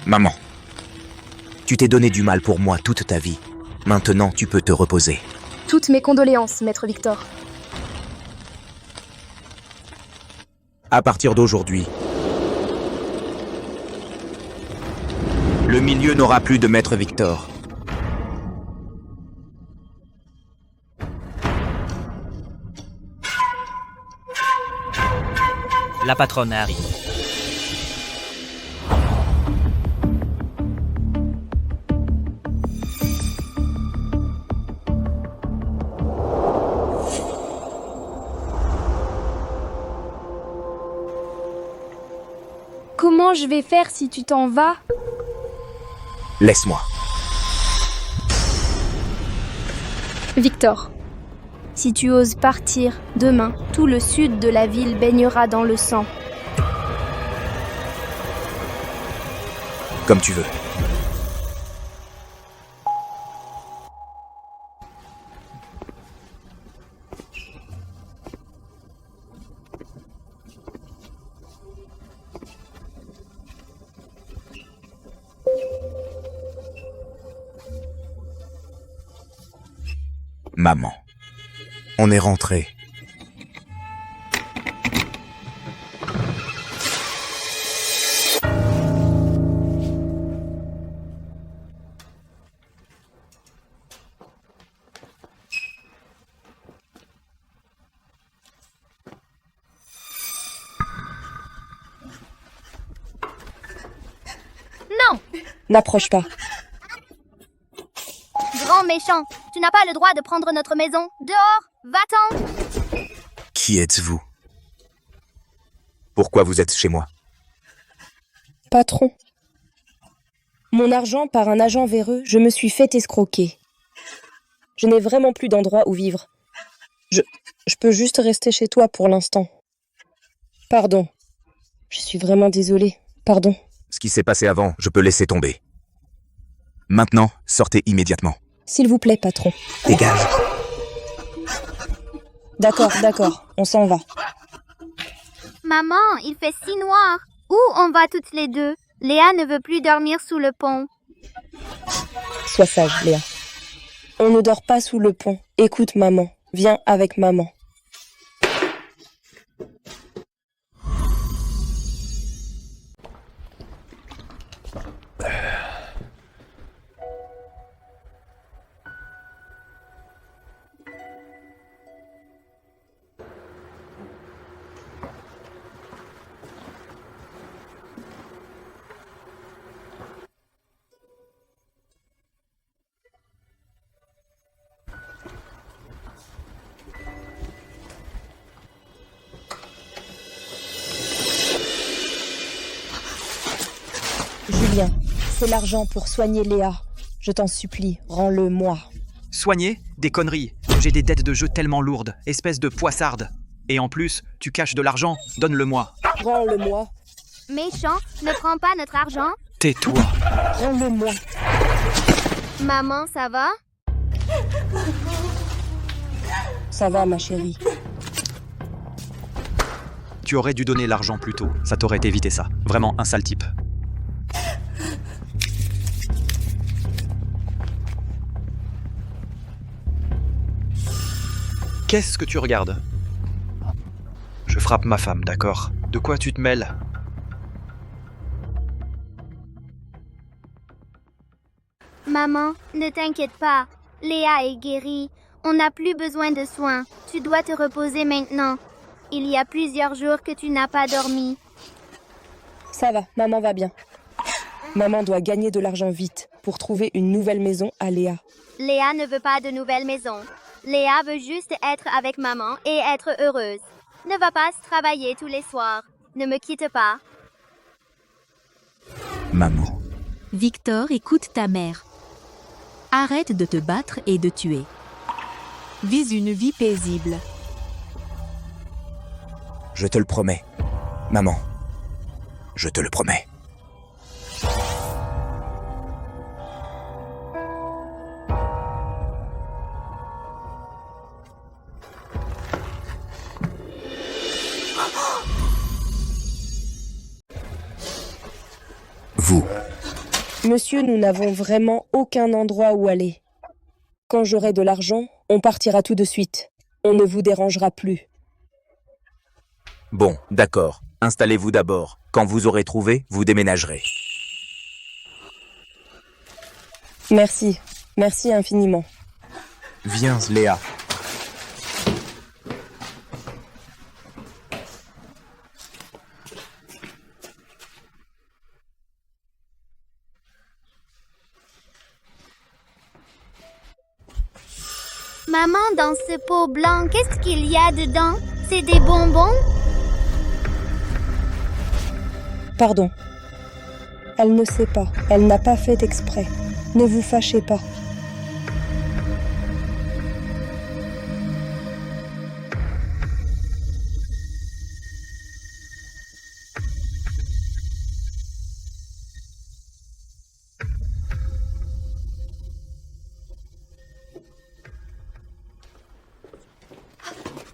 Maman, tu t'es donné du mal pour moi toute ta vie. Maintenant, tu peux te reposer. Toutes mes condoléances, maître Victor. À partir d'aujourd'hui, le milieu n'aura plus de maître Victor. La patronne arrive. Comment je vais faire si tu t'en vas? Laisse-moi. Victor, si tu oses partir, demain, tout le sud de la ville baignera dans le sang. Comme tu veux. Maman, on est rentré. Non! N'approche pas. Grand méchant, tu n'as pas le droit de prendre notre maison. Dehors, va-t'en! Qui êtes-vous? Pourquoi vous êtes chez moi? Patron. Mon argent par un agent véreux, je me suis fait escroquer. Je n'ai vraiment plus d'endroit où vivre. Je peux juste rester chez toi pour l'instant. Pardon. Je suis vraiment désolée. Pardon. Ce qui s'est passé avant, je peux laisser tomber. Maintenant, sortez immédiatement. S'il vous plaît, patron. Dégage. D'accord, on s'en va. Maman, il fait si noir. Où on va toutes les deux? Léa ne veut plus dormir sous le pont. Sois sage, Léa. On ne dort pas sous le pont. Écoute, maman. Viens avec maman. Julien, c'est l'argent pour soigner Léa. Je t'en supplie, rends-le-moi. Soigner? Des conneries. J'ai des dettes de jeu tellement lourdes, espèce de poissarde. Et en plus, tu caches de l'argent, donne-le-moi. Rends-le-moi. Méchant, ne prends pas notre argent. Tais-toi. Rends-le-moi. Maman, ça va? Ça va, ma chérie. Tu aurais dû donner l'argent plus tôt, ça t'aurait évité ça. Vraiment un sale type. Qu'est-ce que tu regardes? Je frappe ma femme, d'accord? De quoi tu te mêles? Maman, ne t'inquiète pas. Léa est guérie. On n'a plus besoin de soins. Tu dois te reposer maintenant. Il y a plusieurs jours que tu n'as pas dormi. Ça va, maman va bien. Maman doit gagner de l'argent vite pour trouver une nouvelle maison à Léa. Léa ne veut pas de nouvelle maison. Léa veut juste être avec maman et être heureuse. Ne va pas travailler tous les soirs. Ne me quitte pas. Maman. Victor, écoute ta mère. Arrête de te battre et de tuer. Vise une vie paisible. Je te le promets. Maman. Je te le promets. Vous, Monsieur, nous n'avons vraiment aucun endroit où aller. Quand j'aurai de l'argent, on partira tout de suite. On ne vous dérangera plus. Bon, d'accord. Installez-vous d'abord. Quand vous aurez trouvé, vous déménagerez. Merci. Merci infiniment. Viens, Léa. Maman, dans ce pot blanc, qu'est-ce qu'il y a dedans? C'est des bonbons? Pardon. Elle ne sait pas. Elle n'a pas fait exprès. Ne vous fâchez pas.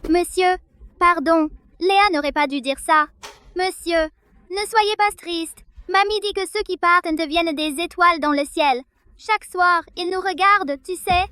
Monsieur, pardon, Léa n'aurait pas dû dire ça. Monsieur, ne soyez pas triste. Mamie dit que ceux qui partent deviennent des étoiles dans le ciel. Chaque soir, ils nous regardent, tu sais.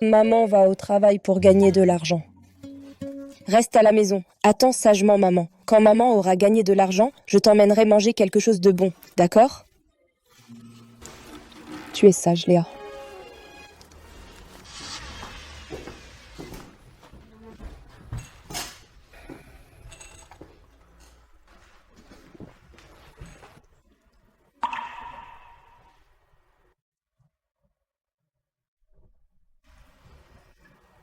Maman va au travail pour gagner de l'argent. Reste à la maison. Attends sagement, maman. Quand maman aura gagné de l'argent, je t'emmènerai manger quelque chose de bon, d'accord? Tu es sage, Léa.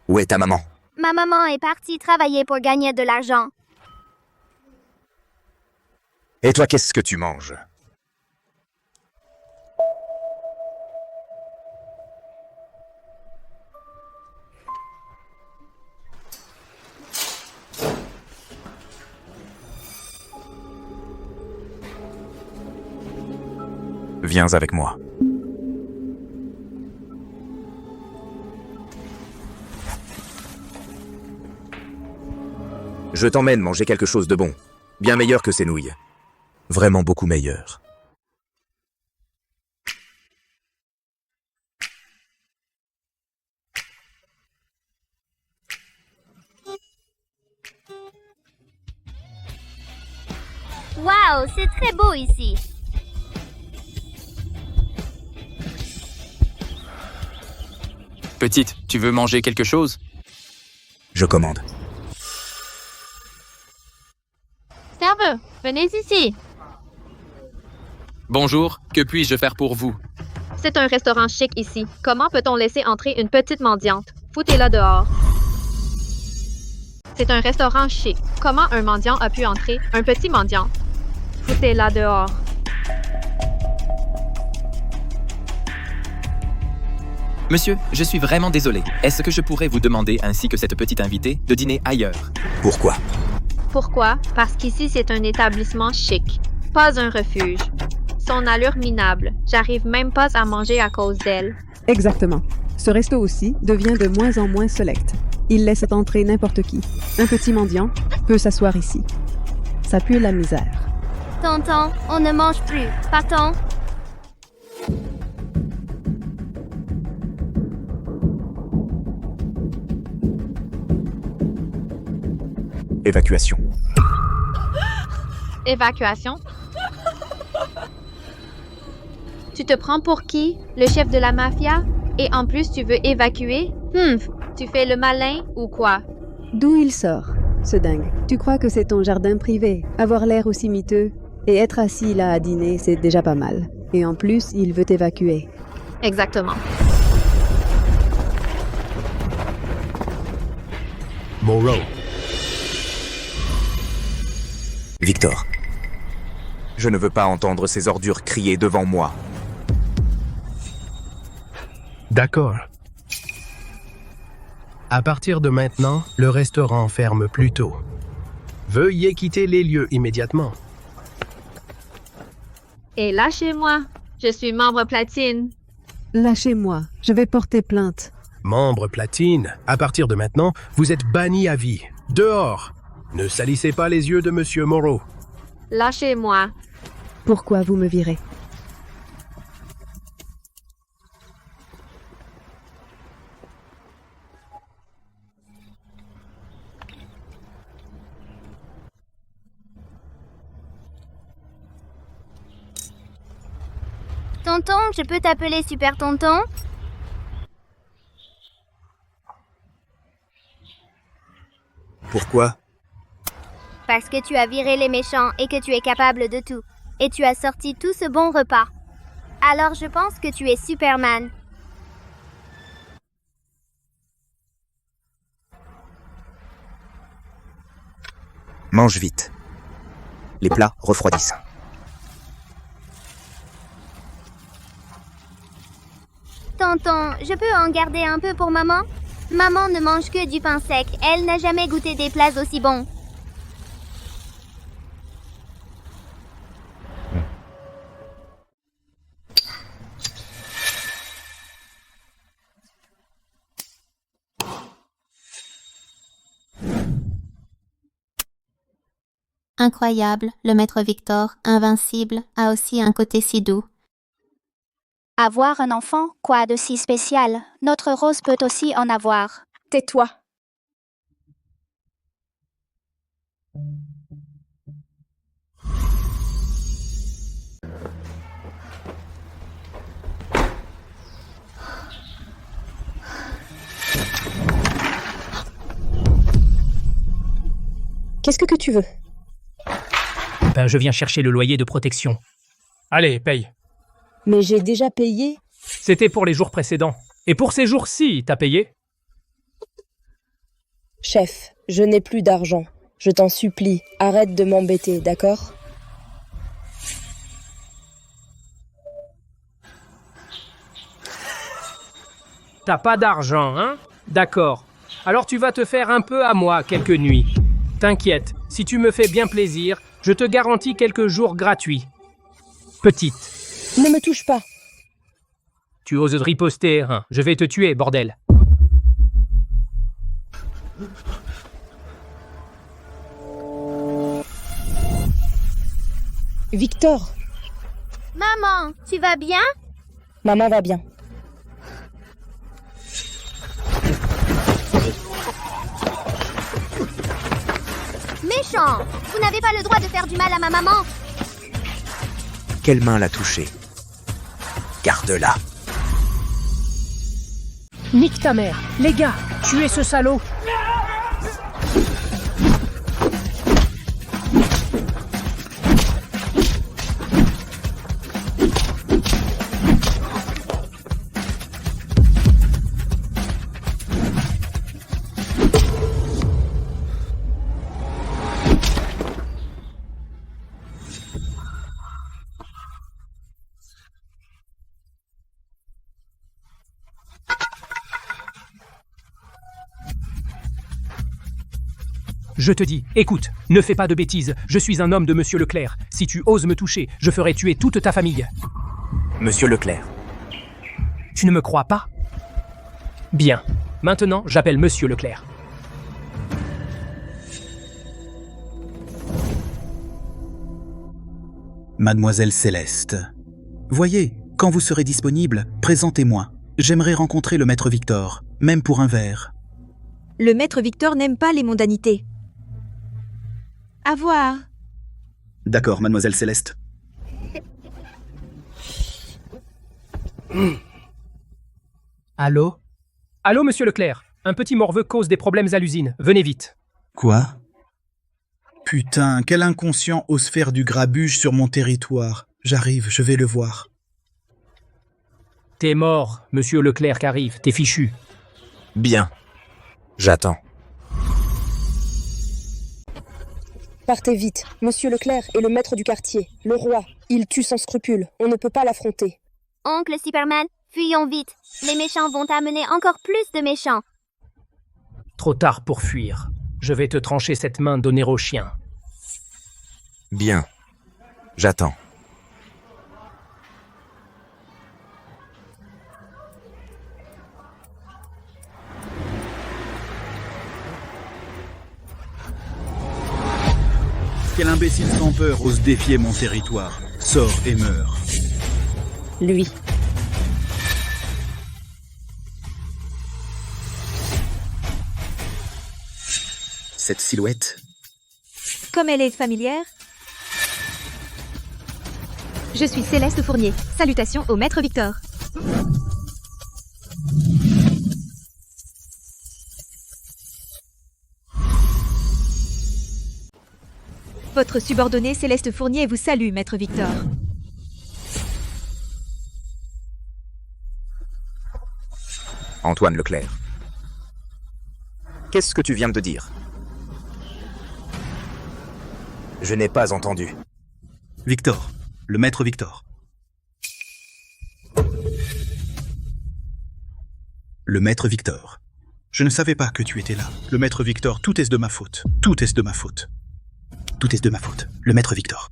Où est ta maman? Ma maman est partie travailler pour gagner de l'argent. Et toi, qu'est-ce que tu manges? Viens avec moi. Je t'emmène manger quelque chose de bon. Bien meilleur que ces nouilles. Vraiment beaucoup meilleur. Waouh, c'est très beau ici. Petite, tu veux manger quelque chose? Je commande. Serveur, venez ici. Bonjour, que puis-je faire pour vous? C'est un restaurant chic ici. Comment peut-on laisser entrer une petite mendiante? Foutez-la dehors. C'est un restaurant chic. Comment un mendiant a pu entrer? Un petit mendiant. Foutez-la dehors. Monsieur, je suis vraiment désolé. Est-ce que je pourrais vous demander, ainsi que cette petite invitée, de dîner ailleurs? Pourquoi? Pourquoi? Parce qu'ici, c'est un établissement chic. Pas un refuge. Son allure minable. J'arrive même pas à manger à cause d'elle. Exactement. Ce resto aussi devient de moins en moins select. Il laisse entrer n'importe qui. Un petit mendiant peut s'asseoir ici. Ça pue la misère. Tonton, on ne mange plus. Partons. Évacuation. Évacuation? Tu te prends pour qui? Le chef de la mafia? Et en plus, tu veux évacuer? Tu fais le malin ou quoi? D'où il sort, ce dingue? Tu crois que c'est ton jardin privé? Avoir l'air aussi miteux? Et être assis là à dîner, c'est déjà pas mal. Et en plus, il veut t'évacuer. Exactement. Moreau. Victor. Je ne veux pas entendre ces ordures crier devant moi. D'accord. À partir de maintenant, le restaurant ferme plus tôt. Veuillez quitter les lieux immédiatement. Et lâchez-moi. Je suis membre platine. Lâchez-moi, je vais porter plainte. Membre platine, à partir de maintenant, vous êtes banni à vie. Dehors! Ne salissez pas les yeux de Monsieur Moreau. Lâchez-moi. Pourquoi vous me virez? Tonton, je peux t'appeler Super Tonton? Pourquoi? Parce que tu as viré les méchants et que tu es capable de tout. Et tu as sorti tout ce bon repas. Alors je pense que tu es Superman. Mange vite. Les plats refroidissent. Tonton, je peux en garder un peu pour maman? Maman ne mange que du pain sec. Elle n'a jamais goûté des plats aussi bons. Incroyable, le maître Victor, invincible, a aussi un côté si doux. Avoir un enfant, quoi de si spécial? Notre Rose peut aussi en avoir. Tais-toi. Qu'est-ce que tu veux? Ben, je viens chercher le loyer de protection. Allez, paye. Mais j'ai déjà payé. C'était pour les jours précédents. Et pour ces jours-ci, t'as payé? Chef, je n'ai plus d'argent. Je t'en supplie, arrête de m'embêter, d'accord? T'as pas d'argent, hein? D'accord. Alors tu vas te faire un peu à moi quelques nuits. T'inquiète, si tu me fais bien plaisir, je te garantis quelques jours gratuits. Petite. Ne me touche pas. Tu oses riposter, hein? Je vais te tuer, bordel. Victor! Maman, tu vas bien? Maman va bien. Méchant! Vous n'avez pas le droit de faire du mal à ma maman! Quelle main l'a touché? Garde-la. Nique ta mère. Les gars, tuez ce salaud. Je te dis, écoute, ne fais pas de bêtises, je suis un homme de Monsieur Leclerc. Si tu oses me toucher, je ferai tuer toute ta famille. Monsieur Leclerc. Tu ne me crois pas? Bien. Maintenant, j'appelle Monsieur Leclerc. Mademoiselle Céleste. Voyez, quand vous serez disponible, présentez-moi. J'aimerais rencontrer le maître Victor, même pour un verre. Le maître Victor n'aime pas les mondanités. À voir. D'accord, mademoiselle Céleste. Allô? Allô, Monsieur Leclerc. Un petit morveux cause des problèmes à l'usine. Venez vite. Quoi? Putain, quel inconscient ose faire du grabuge sur mon territoire. J'arrive, je vais le voir. T'es mort, Monsieur Leclerc arrive. T'es fichu. Bien. J'attends. Partez vite. Monsieur Leclerc est le maître du quartier, le roi. Il tue sans scrupule. On ne peut pas l'affronter. Oncle Superman, fuyons vite. Les méchants vont amener encore plus de méchants. Trop tard pour fuir. Je vais te trancher cette main, donner au chien. Bien. J'attends. Quel imbécile sans peur ose défier mon territoire. Sors et meurs. Lui. Cette silhouette. Comme elle est familière. Je suis Céleste Fournier. Salutations au maître Victor. Votre subordonné Céleste Fournier vous salue, maître Victor. Antoine Leclerc. Qu'est-ce que tu viens de dire? Je n'ai pas entendu. Victor. Le maître Victor. Le maître Victor. Je ne savais pas que tu étais là. Le maître Victor, tout est de ma faute. Tout est de ma faute. Tout est de ma faute. Le maître Victor.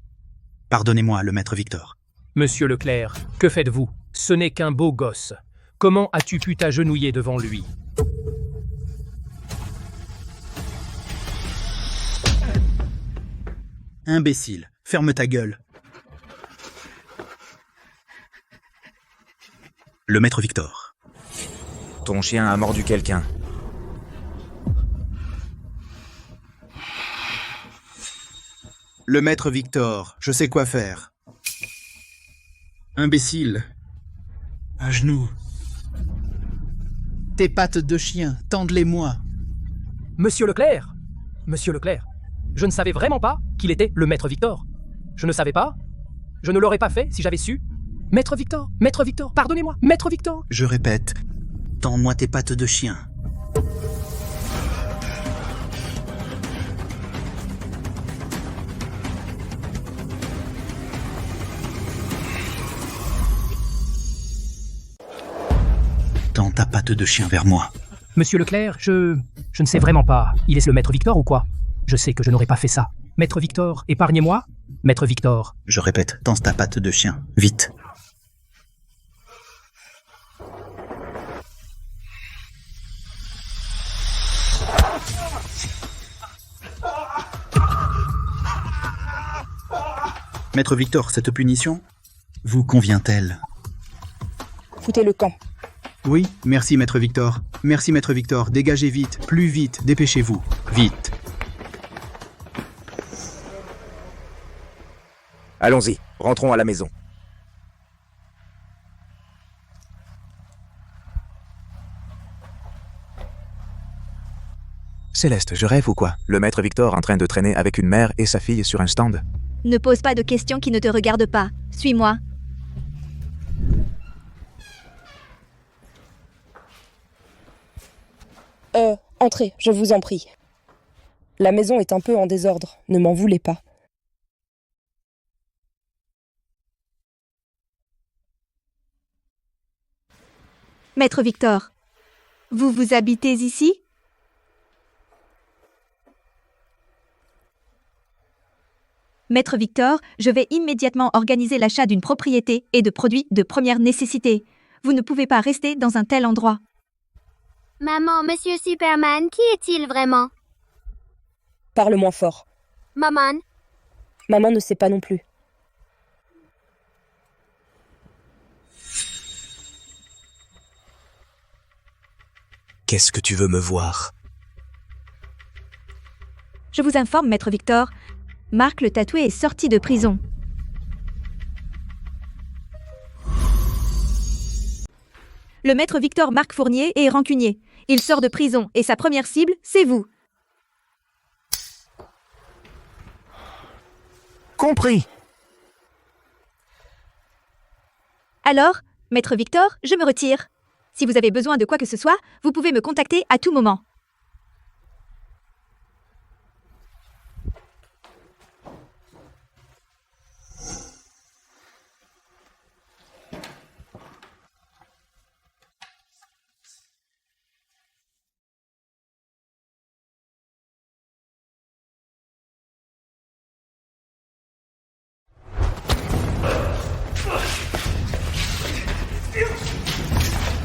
Pardonnez-moi, le maître Victor. Monsieur Leclerc, que faites-vous? Ce n'est qu'un beau gosse. Comment as-tu pu t'agenouiller devant lui? Imbécile, ferme ta gueule. Le maître Victor. Ton chien a mordu quelqu'un. Le maître Victor, je sais quoi faire. Imbécile. À genoux. Tes pattes de chien, tende-les-moi. Monsieur Leclerc! Monsieur Leclerc, je ne savais vraiment pas qu'il était le maître Victor. Je ne savais pas. Je ne l'aurais pas fait si j'avais su. Maître Victor, pardonnez-moi, maître Victor. Je répète, tends-moi tes pattes de chien. Tends ta patte de chien vers moi. Monsieur Leclerc, je ne sais vraiment pas. Il est le maître Victor ou quoi? Je sais que je n'aurais pas fait ça. Maître Victor, épargnez-moi. Maître Victor. Je répète, tends ta patte de chien, vite. Maître Victor, cette punition vous convient-elle? Foutez le camp. Oui, merci Maître Victor. Merci Maître Victor, dégagez vite, plus vite, dépêchez-vous, vite. Allons-y, rentrons à la maison. Céleste, je rêve ou quoi? Le maître Victor en train de traîner avec une mère et sa fille sur un stand? Ne pose pas de questions qui ne te regardent pas. Suis-moi. Entrez, je vous en prie. La maison est un peu en désordre, ne m'en voulez pas. Maître Victor, vous habitez ici? Maître Victor, je vais immédiatement organiser l'achat d'une propriété et de produits de première nécessité. Vous ne pouvez pas rester dans un tel endroit. Maman, Monsieur Superman, qui est-il vraiment? Parle moins fort. Maman? Maman ne sait pas non plus. Qu'est-ce que tu veux me voir? Je vous informe, Maître Victor, Marc le tatoué est sorti de prison. Le maître Victor Marc Fournier est rancunier. Il sort de prison et sa première cible, c'est vous. Compris. Alors, Maître Victor, je me retire. Si vous avez besoin de quoi que ce soit, vous pouvez me contacter à tout moment.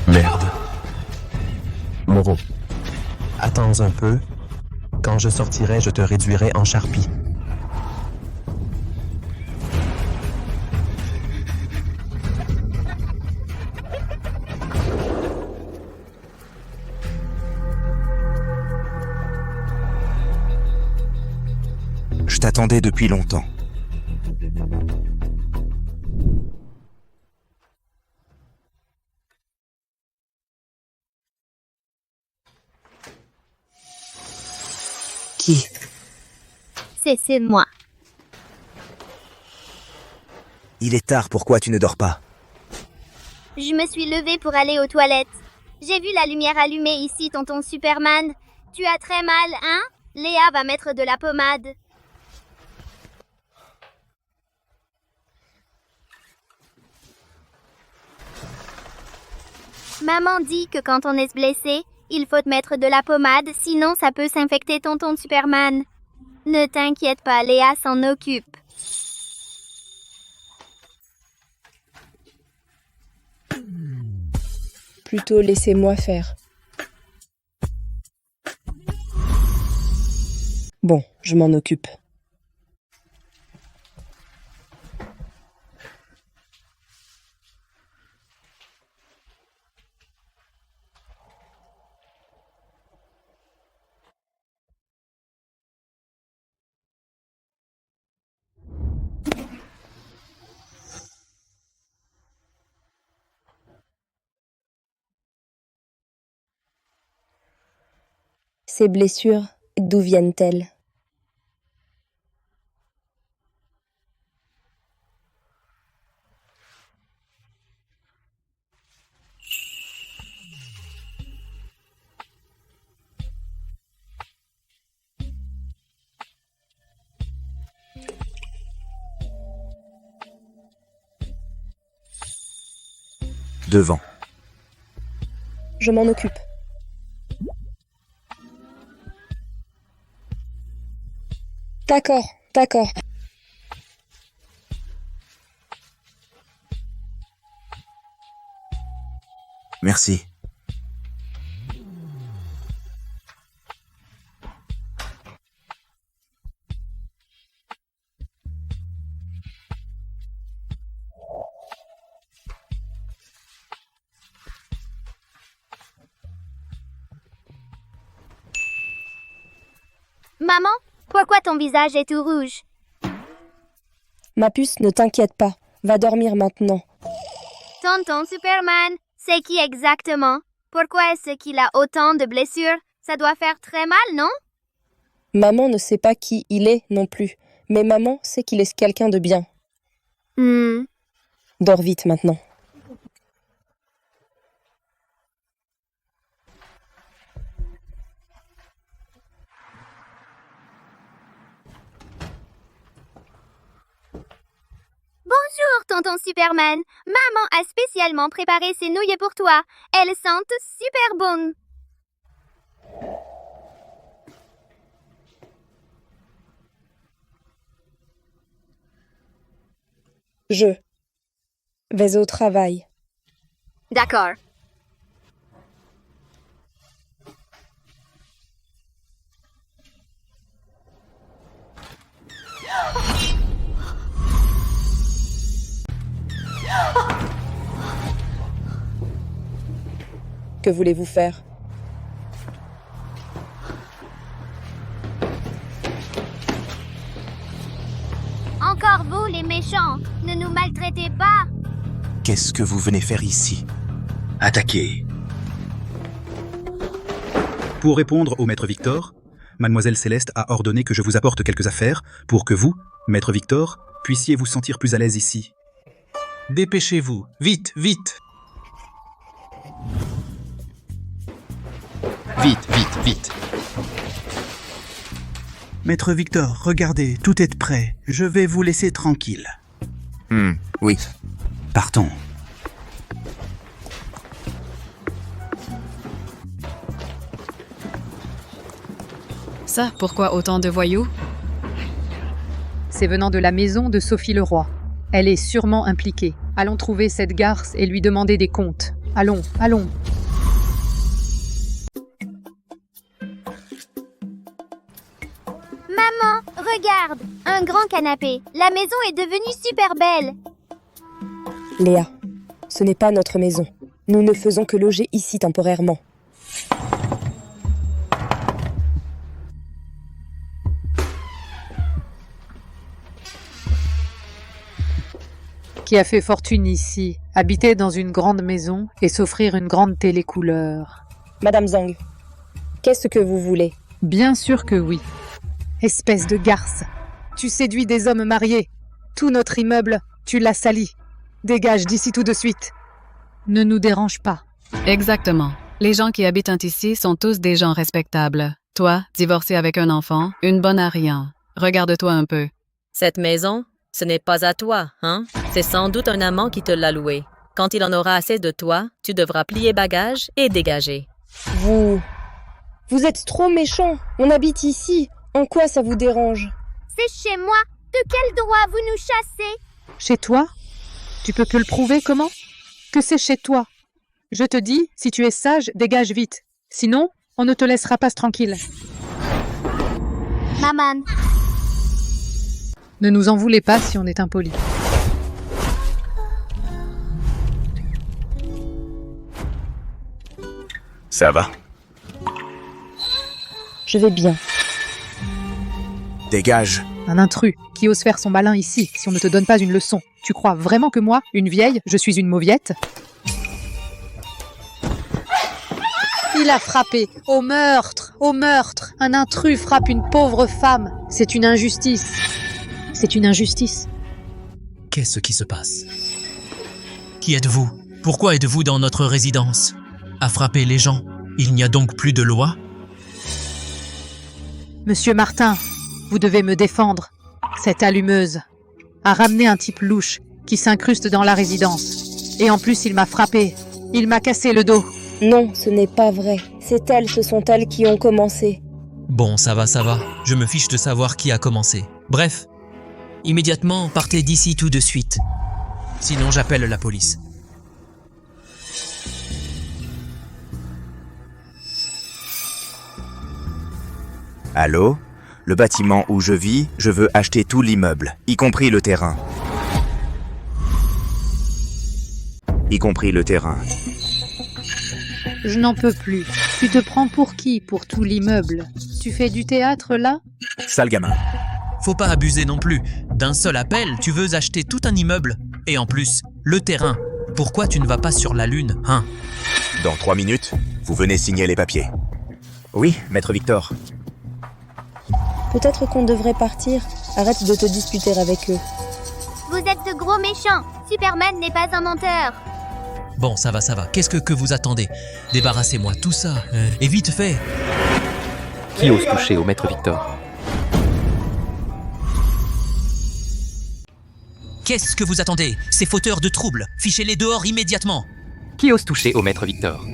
Merde. Moreau, attends un peu. Quand je sortirai, je te réduirai en charpie. Je t'attendais depuis longtemps. Qui? C'est moi. Il est tard, pourquoi tu ne dors pas? Je me suis levée pour aller aux toilettes. J'ai vu la lumière allumée ici, tonton Superman. Tu as très mal, hein? Léa va mettre de la pommade. Maman dit que quand on est blessé, il faut mettre de la pommade, sinon ça peut s'infecter, tonton Superman. Ne t'inquiète pas, Léa s'en occupe. Plutôt laissez-moi faire. Bon, je m'en occupe. Ces blessures, d'où viennent-elles? Devant. Je m'en occupe. D'accord. Merci. Maman, pourquoi ton visage est tout rouge? Ma puce, ne t'inquiète pas. Va dormir maintenant. Tonton Superman, c'est qui exactement? Pourquoi est-ce qu'il a autant de blessures? Ça doit faire très mal, non? Maman ne sait pas qui il est non plus. Mais maman sait qu'il est quelqu'un de bien. Dors vite maintenant. Bonjour, tonton Superman. Maman a spécialement préparé ces nouilles pour toi. Elles sentent super bonnes. Je vais au travail. D'accord. Que voulez-vous faire? Encore vous, les méchants. Ne nous maltraitez pas. Qu'est-ce que vous venez faire ici? Attaquer. Pour répondre au maître Victor, Mademoiselle Céleste a ordonné que je vous apporte quelques affaires pour que vous, maître Victor, puissiez vous sentir plus à l'aise ici. Dépêchez-vous, vite, vite. Vite. Maître Victor, regardez, tout est prêt. Je vais vous laisser tranquille. Oui. Partons. Ça, pourquoi autant de voyous? C'est venant de la maison de Sophie Leroy. Elle est sûrement impliquée. allons trouver cette garce et lui demander des comptes. Allons, allons. Maman, regarde, un grand canapé. La maison est devenue super belle. Léa, ce n'est pas notre maison. Nous ne faisons que loger ici temporairement. Qui a fait fortune ici, habiter dans une grande maison et s'offrir une grande télé couleur. Madame Zhang, qu'est-ce que vous voulez? Bien sûr que oui. Espèce de garce, tu séduis des hommes mariés. Tout notre immeuble, tu l'as sali. Dégage d'ici tout de suite. Ne nous dérange pas. Exactement. Les gens qui habitent ici sont tous des gens respectables. Toi, divorcé avec un enfant, une bonne à rien. Regarde-toi un peu. Cette maison, ce n'est pas à toi, hein? C'est sans doute un amant qui te l'a louée. Quand il en aura assez de toi, tu devras plier bagage et dégager. Vous êtes trop méchant. On habite ici. En quoi ça vous dérange? C'est chez moi. De quel droit vous nous chassez? Chez toi? Tu peux que le prouver, comment? Que c'est chez toi. Je te dis, si tu es sage, dégage vite. Sinon, on ne te laissera pas tranquille. Maman. Ne nous en voulez pas si on est impoli. Ça va? Je vais bien. Dégage. Un intrus qui ose faire son malin ici si on ne te donne pas une leçon. Tu crois vraiment que moi, une vieille, je suis une mauviette? Il a frappé. Au meurtre! Au meurtre! Un intrus frappe une pauvre femme. C'est une injustice. C'est une injustice. Qu'est-ce qui se passe? Qui êtes-vous? Pourquoi êtes-vous dans notre résidence? À frapper les gens? Il n'y a donc plus de loi? Monsieur Martin, vous devez me défendre. Cette allumeuse a ramené un type louche qui s'incruste dans la résidence. Et en plus, il m'a frappé. Il m'a cassé le dos. Non, ce n'est pas vrai. C'est elles, ce sont elles qui ont commencé. Bon, ça va. Je me fiche de savoir qui a commencé. Bref, immédiatement, partez d'ici tout de suite. Sinon, j'appelle la police. Allô? Le bâtiment où je vis, je veux acheter tout l'immeuble, y compris le terrain. Y compris le terrain. Je n'en peux plus. Tu te prends pour qui pour tout l'immeuble? Tu fais du théâtre là? Sale gamin. Faut pas abuser non plus. D'un seul appel, tu veux acheter tout un immeuble. Et en plus, le terrain. Pourquoi tu ne vas pas sur la Lune, hein? Dans 3 minutes, vous venez signer les papiers. Oui, maître Victor. Peut-être qu'on devrait partir. Arrête de te disputer avec eux. Vous êtes de gros méchants. Superman n'est pas un menteur. Bon, ça va. Qu'est-ce que vous attendez? Débarrassez-moi tout ça. Et vite fait. Qui ose toucher au maître Victor? Qu'est-ce que vous attendez? Ces fauteurs de troubles, fichez-les dehors immédiatement. Qui ose toucher au maître Victor?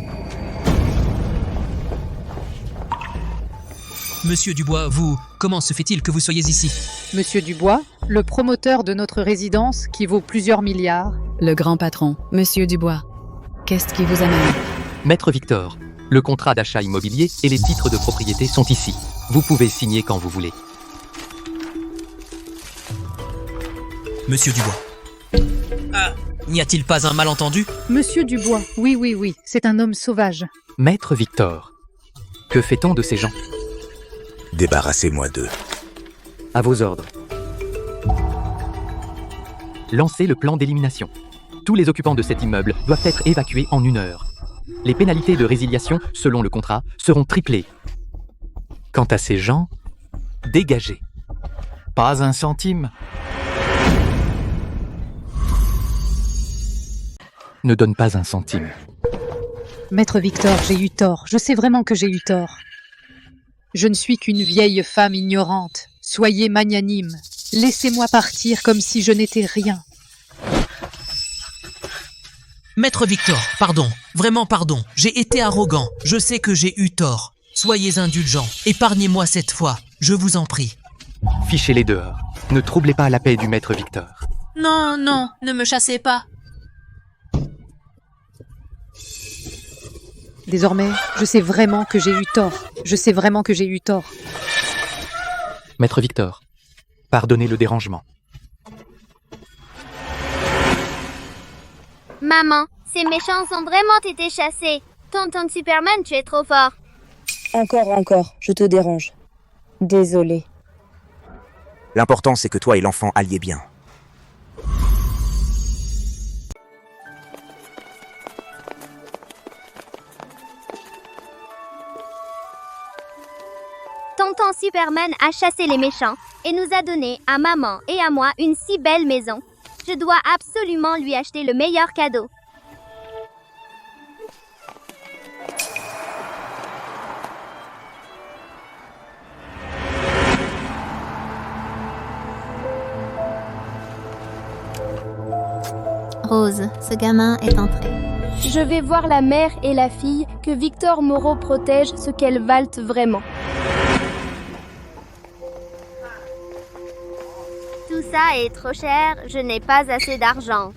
Monsieur Dubois, comment se fait-il que vous soyez ici? Monsieur Dubois, le promoteur de notre résidence qui vaut plusieurs milliards. Le grand patron, Monsieur Dubois. Qu'est-ce qui vous amène? Maître Victor, le contrat d'achat immobilier et les titres de propriété sont ici. Vous pouvez signer quand vous voulez. Monsieur Dubois. Ah, n'y a-t-il pas un malentendu? Monsieur Dubois, oui, c'est un homme sauvage. Maître Victor, que fait-on de ces gens? Débarrassez-moi d'eux. À vos ordres. Lancez le plan d'élimination. Tous les occupants de cet immeuble doivent être évacués en 1 heure. Les pénalités de résiliation, selon le contrat, seront triplées. Quant à ces gens, dégagez. Pas un centime. Ne donne pas un centime. Maître Victor, j'ai eu tort. Je sais vraiment que j'ai eu tort. Je ne suis qu'une vieille femme ignorante. Soyez magnanime. Laissez-moi partir comme si je n'étais rien. Maître Victor, pardon. Vraiment pardon. J'ai été arrogant. Je sais que j'ai eu tort. Soyez indulgent. Épargnez-moi cette fois. Je vous en prie. Fichez-les dehors. Ne troublez pas la paix du maître Victor. Non, ne me chassez pas. Désormais, je sais vraiment que j'ai eu tort. Je sais vraiment que j'ai eu tort. Maître Victor, pardonnez le dérangement. Maman, ces méchants ont vraiment été chassés. Tonton Superman, tu es trop fort. Encore, je te dérange. Désolée. L'important, c'est que toi et l'enfant alliez bien. Tonton Superman a chassé les méchants et nous a donné à maman et à moi une si belle maison. Je dois absolument lui acheter le meilleur cadeau. Rose, ce gamin est entré. Je vais voir la mère et la fille que Victor Moreau protège ce qu'elles valent vraiment. Tout ça est trop cher, je n'ai pas assez d'argent.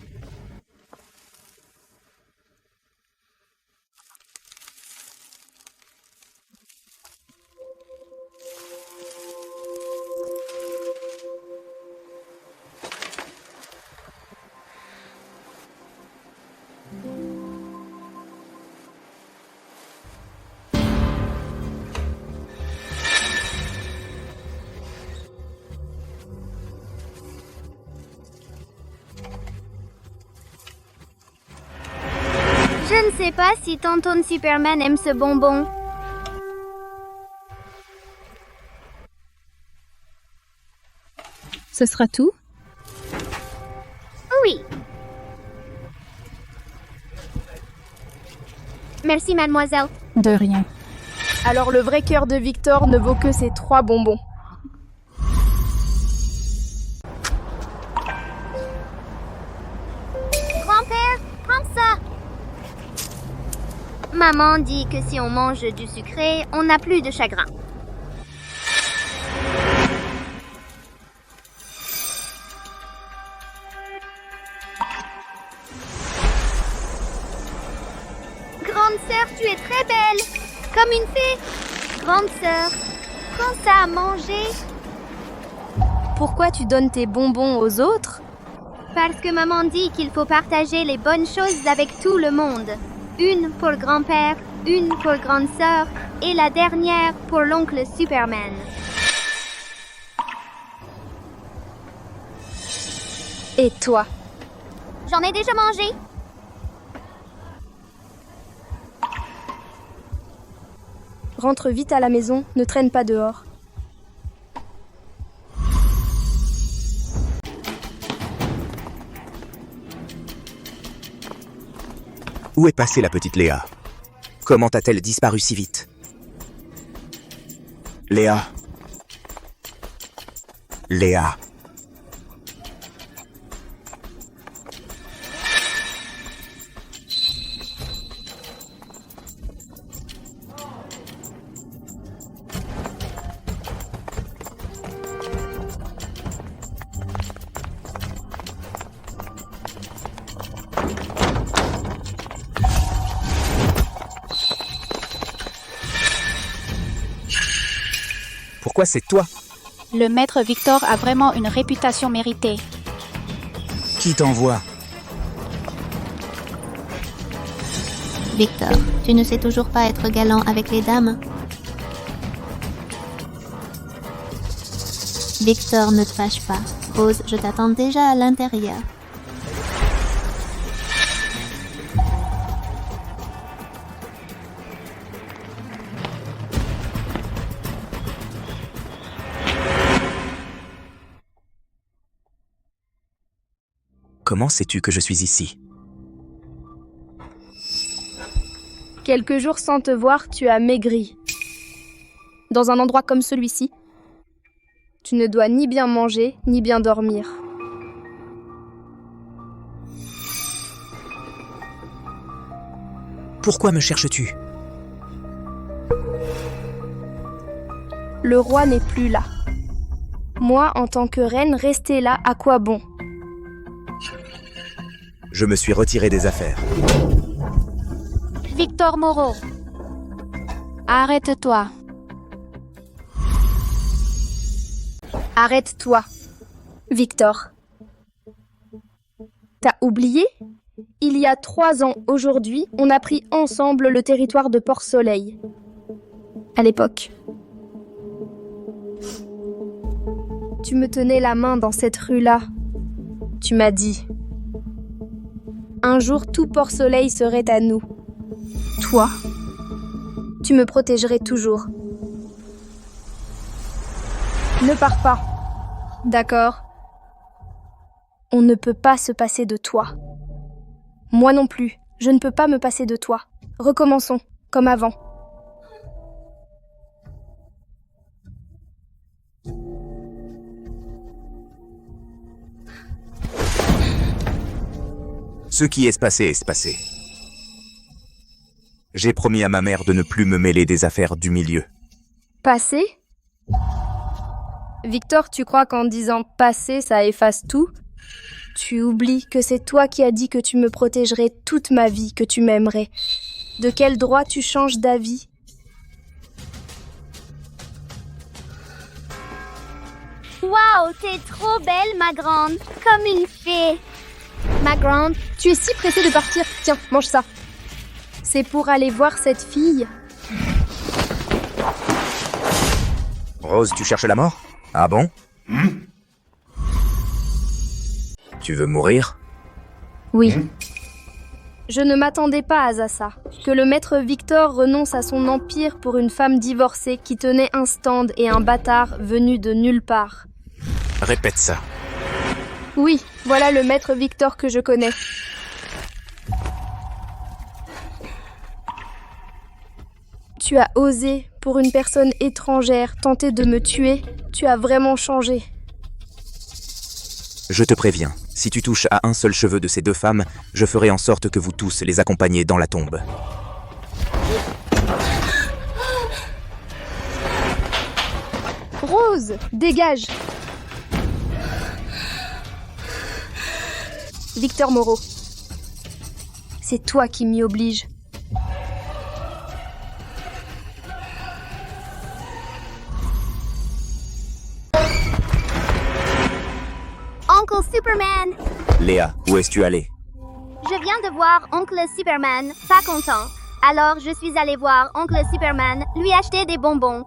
Je ne sais pas si Tonton Superman aime ce bonbon. Ce sera tout? Oui. Merci, mademoiselle. De rien. Alors le vrai cœur de Victor ne vaut que ces 3 bonbons. Grand-père, prends ça. Maman dit que si on mange du sucré, on n'a plus de chagrin. Grande sœur, tu es très belle, comme une fée. Grande sœur, prends ça à manger. Pourquoi tu donnes tes bonbons aux autres? Parce que maman dit qu'il faut partager les bonnes choses avec tout le monde. Une pour le grand-père, une pour grande sœur et la dernière pour l'oncle Superman. Et toi? J'en ai déjà mangé. Rentre vite à la maison, ne traîne pas dehors. Où est passée la petite Léa? Comment a-t-elle disparu si vite? Léa. Léa. Pourquoi c'est toi? Le maître Victor a vraiment une réputation méritée. Qui t'envoie? Victor, tu ne sais toujours pas être galant avec les dames? Victor, ne te fâche pas. Rose, je t'attends déjà à l'intérieur. Comment sais-tu que je suis ici? Quelques jours sans te voir, tu as maigri. Dans un endroit comme celui-ci, tu ne dois ni bien manger, ni bien dormir. Pourquoi me cherches-tu? Le roi n'est plus là. Moi, en tant que reine, rester là, à quoi bon? Je me suis retiré des affaires. Victor Moreau, Arrête-toi. Arrête-toi, Victor. T'as oublié? Il y a 3 ans aujourd'hui, on a pris ensemble le territoire de Port-Soleil. À l'époque. Tu me tenais la main dans cette rue-là. Tu m'as dit. Un jour, tout Port-Soleil serait à nous. Toi, tu me protégerais toujours. Ne pars pas. D'accord? On ne peut pas se passer de toi. Moi non plus, je ne peux pas me passer de toi. Recommençons, comme avant. Ce qui est passé est passé. J'ai promis à ma mère de ne plus me mêler des affaires du milieu. Passé? Victor, tu crois qu'en disant passé, ça efface tout? Tu oublies que c'est toi qui as dit que tu me protégerais toute ma vie, que tu m'aimerais. De quel droit tu changes d'avis? Waouh, t'es trop belle, ma grande. Comme une fée. Ma grande, tu es si pressée de partir. Tiens, mange ça. C'est pour aller voir cette fille. Rose, tu cherches la mort? Ah bon? Tu veux mourir? Oui. Je ne m'attendais pas à ça. Que le maître Victor renonce à son empire pour une femme divorcée qui tenait un stand et un bâtard venu de nulle part. Répète ça. Oui, voilà le maître Victor que je connais. Tu as osé, pour une personne étrangère, tenter de me tuer. Tu as vraiment changé. Je te préviens, si tu touches à un seul cheveu de ces 2 femmes, je ferai en sorte que vous tous les accompagniez dans la tombe. Rose, dégage! Victor Moreau. C'est toi qui m'y oblige. Oncle Superman! Léa, où es-tu allée? Je viens de voir Oncle Superman, pas content. Alors je suis allée voir Oncle Superman, lui acheter des bonbons.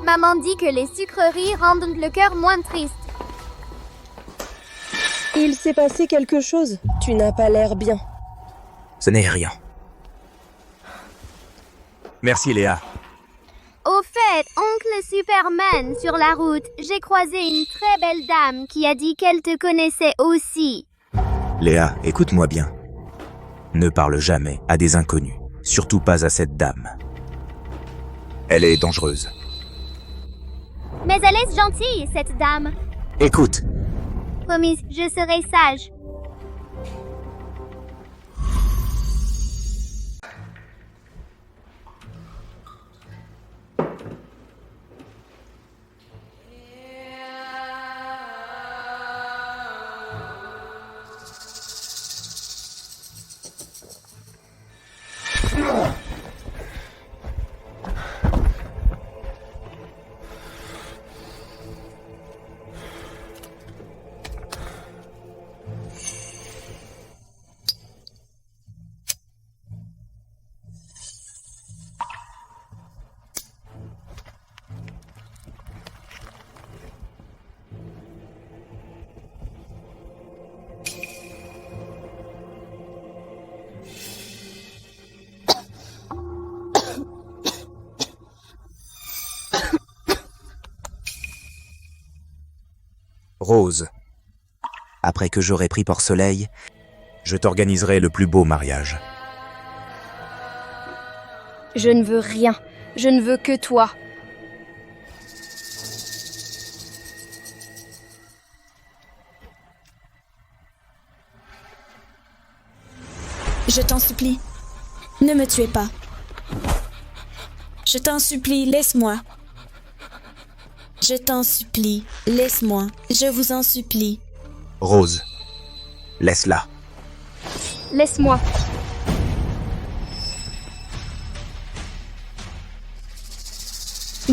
Maman dit que les sucreries rendent le cœur moins triste. Il s'est passé quelque chose. Tu n'as pas l'air bien. Ce n'est rien. Merci Léa. Au fait, Oncle Superman, sur la route, j'ai croisé une très belle dame qui a dit qu'elle te connaissait aussi. Léa, écoute-moi bien. Ne parle jamais à des inconnus, surtout pas à cette dame. Elle est dangereuse. Mais elle est gentille, cette dame. Écoute, Promis, je serai sage. Rose, après que j'aurai pris Port-Soleil, je t'organiserai le plus beau mariage. Je ne veux rien. Je ne veux que toi. Je t'en supplie, ne me tuez pas. Je t'en supplie, laisse-moi. Je t'en supplie, laisse-moi. Je vous en supplie. Rose, laisse-la. Laisse-moi.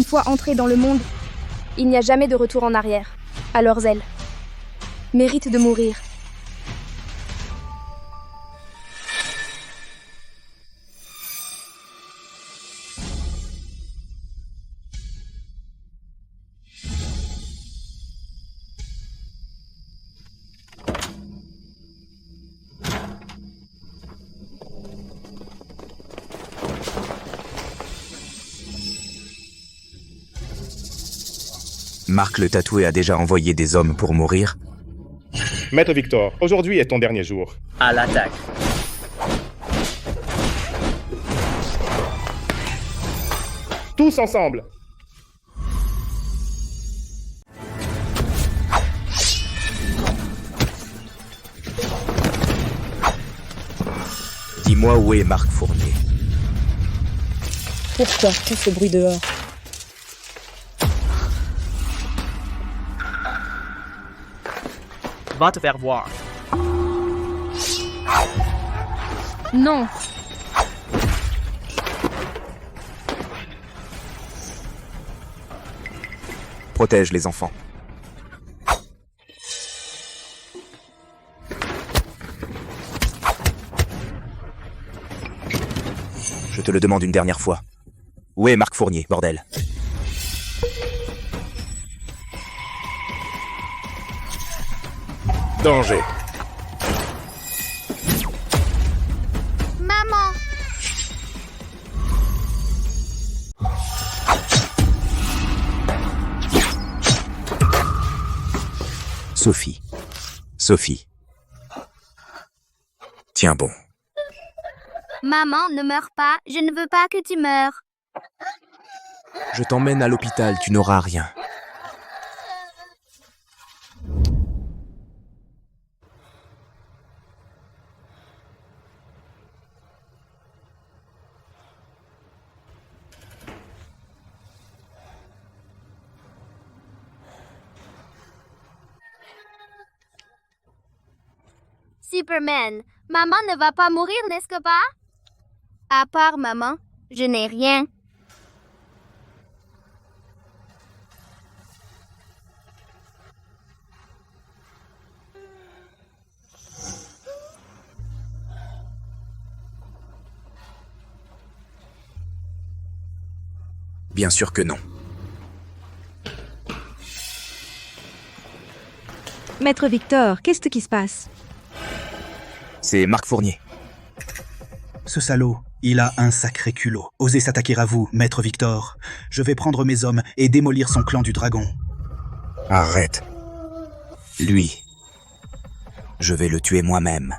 fois entrée dans le monde, il n'y a jamais de retour en arrière. Alors elle mérite de mourir. Marc le tatoué a déjà envoyé des hommes pour mourir. Maître Victor, aujourd'hui est ton dernier jour. À l'attaque. Tous ensemble. Dis-moi où est Marc Fournier. Pourquoi tout ce bruit dehors? Va te faire voir. Non. Protège les enfants. Je te le demande une dernière fois. Où est Marc Fournier, bordel? Danger. Maman! Sophie. Sophie. Tiens bon. Maman, ne meurs pas. Je ne veux pas que tu meurs. Je t'emmène à l'hôpital, tu n'auras rien. Superman, maman ne va pas mourir, n'est-ce pas? À part maman, je n'ai rien. Bien sûr que non. Maître Victor, qu'est-ce qui se passe? C'est Marc Fournier. Ce salaud, il a un sacré culot. Osez s'attaquer à vous, Maître Victor. Je vais prendre mes hommes et démolir son clan du dragon. Arrête. Lui, je vais le tuer moi-même.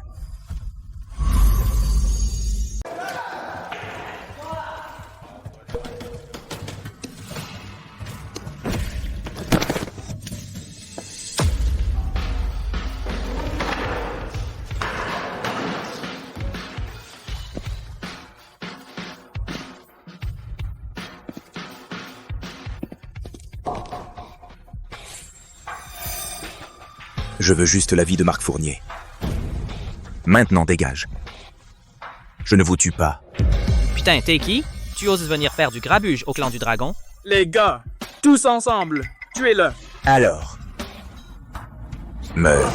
Je veux juste la vie de Marc Fournier. Maintenant, dégage. Je ne vous tue pas. Putain, t'es qui? Tu oses venir faire du grabuge au clan du dragon? Les gars, tous ensemble, tuez-le. Alors. Meurs.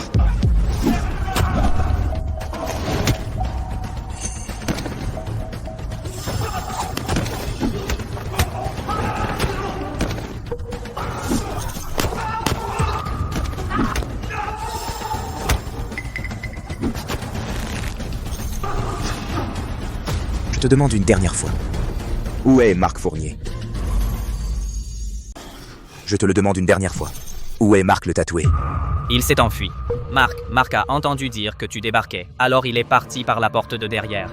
Je te demande une dernière fois. Où est Marc Fournier? Je te le demande une dernière fois. Où est Marc le tatoué? Il s'est enfui. Marc a entendu dire que tu débarquais. Alors il est parti par la porte de derrière.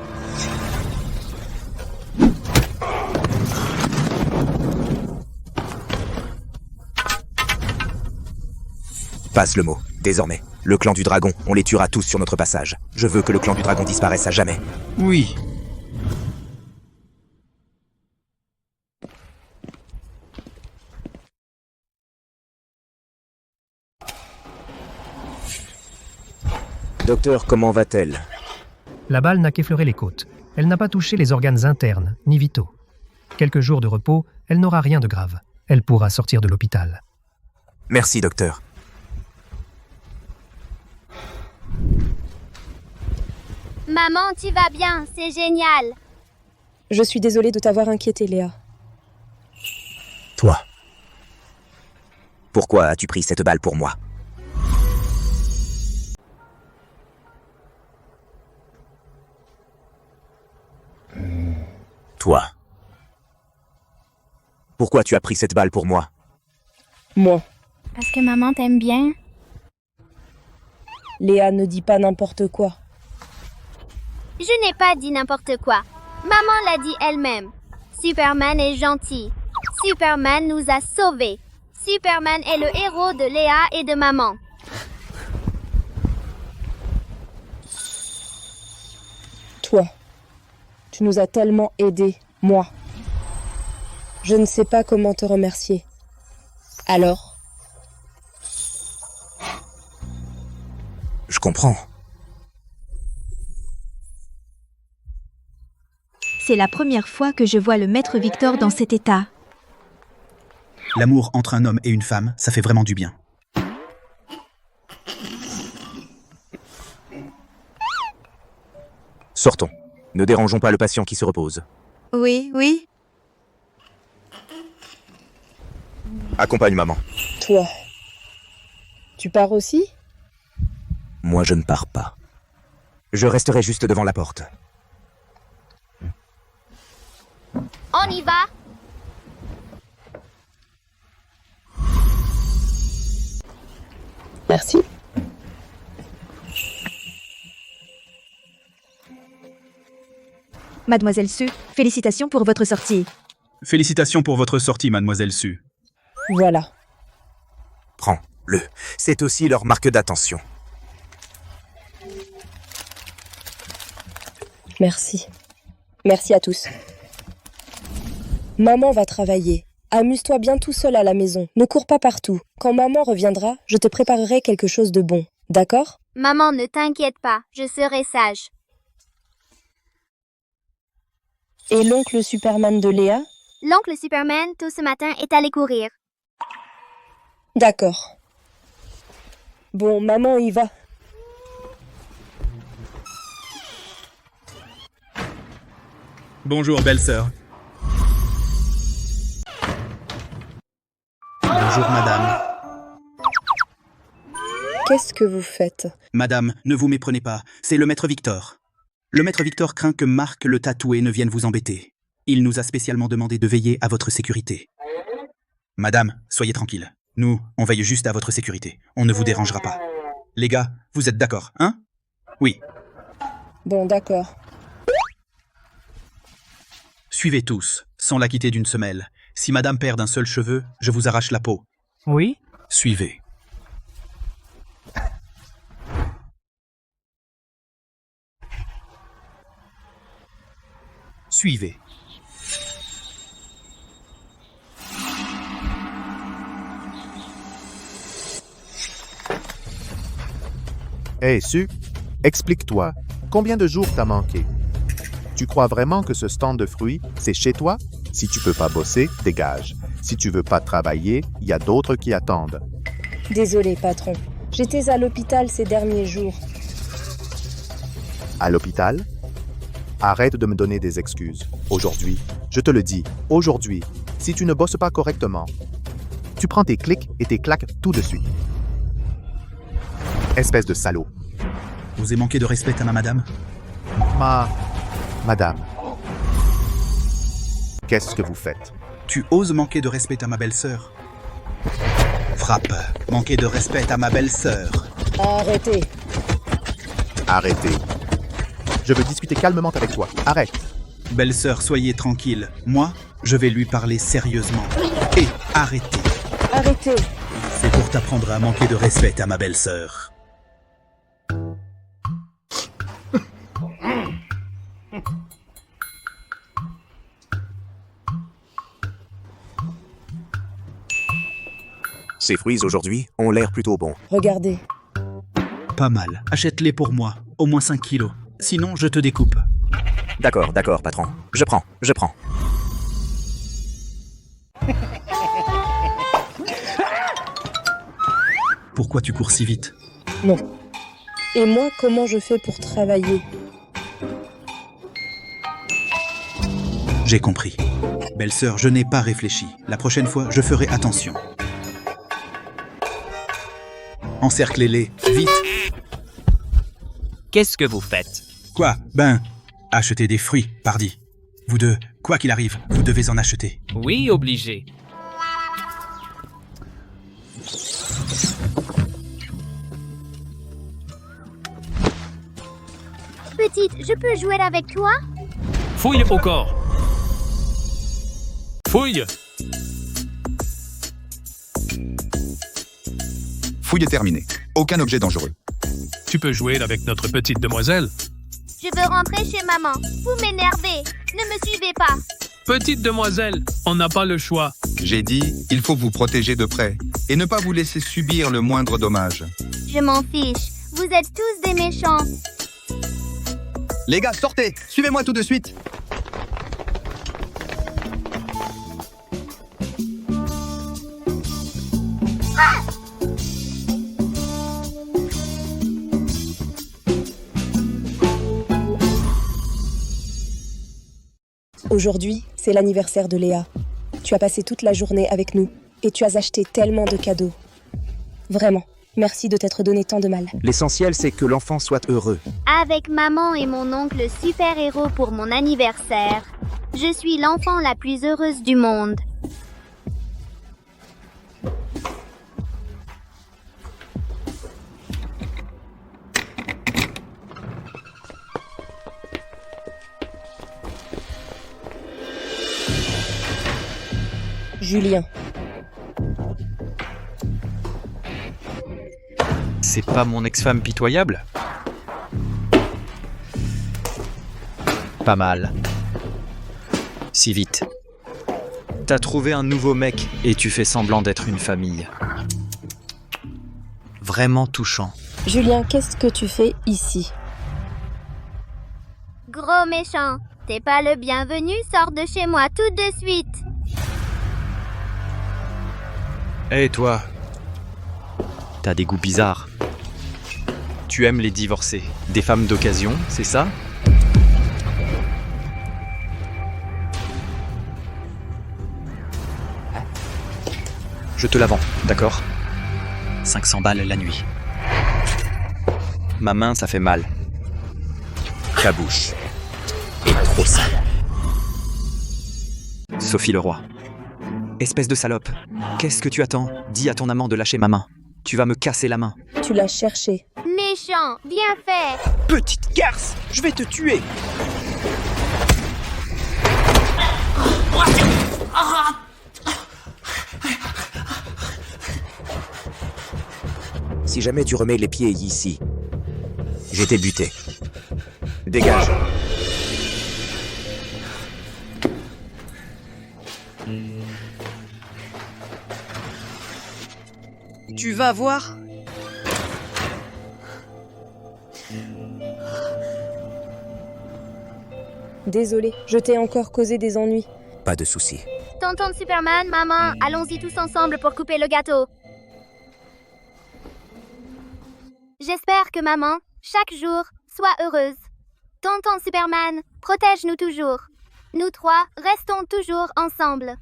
Passe le mot. Désormais, le clan du dragon, on les tuera tous sur notre passage. Je veux que le clan du dragon disparaisse à jamais. Oui. Docteur, comment va-t-elle? La balle n'a qu'effleuré les côtes. Elle n'a pas touché les organes internes, ni vitaux. Quelques jours de repos, elle n'aura rien de grave. elle pourra sortir de l'hôpital. Merci, docteur. Maman, tu vas bien, c'est génial. Je suis désolée de t'avoir inquiétée, Léa. Toi. Pourquoi as-tu pris cette balle pour moi? Toi. Pourquoi tu as pris cette balle pour moi? Moi. Parce que maman t'aime bien. Léa, ne dis pas n'importe quoi. Je n'ai pas dit n'importe quoi. Maman l'a dit elle-même. Superman est gentil. Superman nous a sauvés. Superman est le héros de Léa et de maman. Toi. Tu nous as tellement aidés, moi. Je ne sais pas comment te remercier. Alors? Je comprends. C'est la première fois que je vois le maître Victor dans cet état. L'amour entre un homme et une femme, ça fait vraiment du bien. Sortons. Ne dérangeons pas le patient qui se repose. Oui, oui. Accompagne maman. Toi. Tu pars aussi? Moi, je ne pars pas. Je resterai juste devant la porte. On y va? Merci. Mademoiselle Su, félicitations pour votre sortie. Félicitations pour votre sortie, mademoiselle Su. Voilà. Prends-le. C'est aussi leur marque d'attention. Merci. Merci à tous. Maman va travailler. Amuse-toi bien tout seul à la maison. Ne cours pas partout. Quand maman reviendra, je te préparerai quelque chose de bon. D'accord? Maman, ne t'inquiète pas. Je serai sage. Et l'oncle Superman de Léa? L'oncle Superman, tout ce matin, est allé courir. D'accord. Bon, maman y va. Bonjour, belle-sœur. Bonjour, madame. Qu'est-ce que vous faites? Madame, ne vous méprenez pas, c'est le maître Victor. Le maître Victor craint que Marc le tatoué ne vienne vous embêter. Il nous a spécialement demandé de veiller à votre sécurité. Madame, soyez tranquille. Nous, on veille juste à votre sécurité. On ne vous dérangera pas. Les gars, vous êtes d'accord, hein? Oui. Bon, d'accord. Suivez tous, sans la quitter d'une semelle. Si madame perd un seul cheveu, je vous arrache la peau. Oui? Suivez. Suivez. Hé, Su, explique-toi. Combien de jours t'as manqué? Tu crois vraiment que ce stand de fruits, c'est chez toi? Si tu peux pas bosser, dégage. Si tu veux pas travailler, il y a d'autres qui attendent. Désolé, patron. J'étais à l'hôpital ces derniers jours. À l'hôpital? Arrête de me donner des excuses. Aujourd'hui, je te le dis, aujourd'hui, si tu ne bosses pas correctement, tu prends tes clics et tes claques tout de suite. Espèce de salaud. Vous avez manqué de respect à ma madame? Madame. Qu'est-ce que vous faites? Tu oses manquer de respect à ma belle-sœur? Frappe. Manquer de respect à ma belle-sœur. Arrêtez. Arrêtez. Je veux discuter calmement avec toi. Arrête. Belle-sœur, soyez tranquille. Moi, je vais lui parler sérieusement. Et arrêtez. Arrêtez. C'est pour t'apprendre à manquer de respect à ma belle-sœur. Ces fruits aujourd'hui ont l'air plutôt bons. Regardez. Pas mal. Achète-les pour moi. Au moins 5 kilos. Sinon, je te découpe. D'accord, patron. Je prends. Pourquoi tu cours si vite? Non. Et moi, comment je fais pour travailler? J'ai compris. Belle-sœur, je n'ai pas réfléchi. La prochaine fois, je ferai attention. Encerclez-les, vite! Qu'est-ce que vous faites? Quoi? Achetez des fruits, pardi. Vous deux, quoi qu'il arrive, vous devez en acheter. Oui, obligé. Petite, je peux jouer avec toi? Fouille au corps. Fouille. Fouille est terminée. Aucun objet dangereux. Tu peux jouer avec notre petite demoiselle. Je veux rentrer chez maman. Vous m'énervez. Ne me suivez pas. Petite demoiselle, on n'a pas le choix. J'ai dit, il faut vous protéger de près et ne pas vous laisser subir le moindre dommage. Je m'en fiche. Vous êtes tous des méchants. Les gars, sortez! Suivez-moi tout de suite! Aujourd'hui, c'est l'anniversaire de Léa. Tu as passé toute la journée avec nous et tu as acheté tellement de cadeaux. Vraiment, merci de t'être donné tant de mal. L'essentiel, c'est que l'enfant soit heureux. Avec maman et mon oncle super-héros pour mon anniversaire, je suis l'enfant la plus heureuse du monde. Julien. C'est pas mon ex-femme pitoyable? Pas mal. Si vite. T'as trouvé un nouveau mec et tu fais semblant d'être une famille. Vraiment touchant. Julien, qu'est-ce que tu fais ici? Gros méchant, t'es pas le bienvenu, sors de chez moi tout de suite. Hé toi, t'as des goûts bizarres. Tu aimes les divorcés, des femmes d'occasion, c'est ça? Je te la vends, d'accord? 500 balles la nuit. Ma main, ça fait mal. Ta bouche est trop sale. Sophie Leroy. Espèce de salope, qu'est-ce que tu attends? Dis à ton amant de lâcher ma main. Tu vas me casser la main. Tu l'as cherché. Méchant, bien fait. Petite garce, je vais te tuer. Si jamais tu remets les pieds ici, j'ai été buté. Dégage. Tu vas voir. Désolée, je t'ai encore causé des ennuis. Pas de soucis. Tonton Superman, maman, allons-y tous ensemble pour couper le gâteau. J'espère que maman, chaque jour, soit heureuse. Tonton Superman, protège-nous toujours. Nous trois, restons toujours ensemble.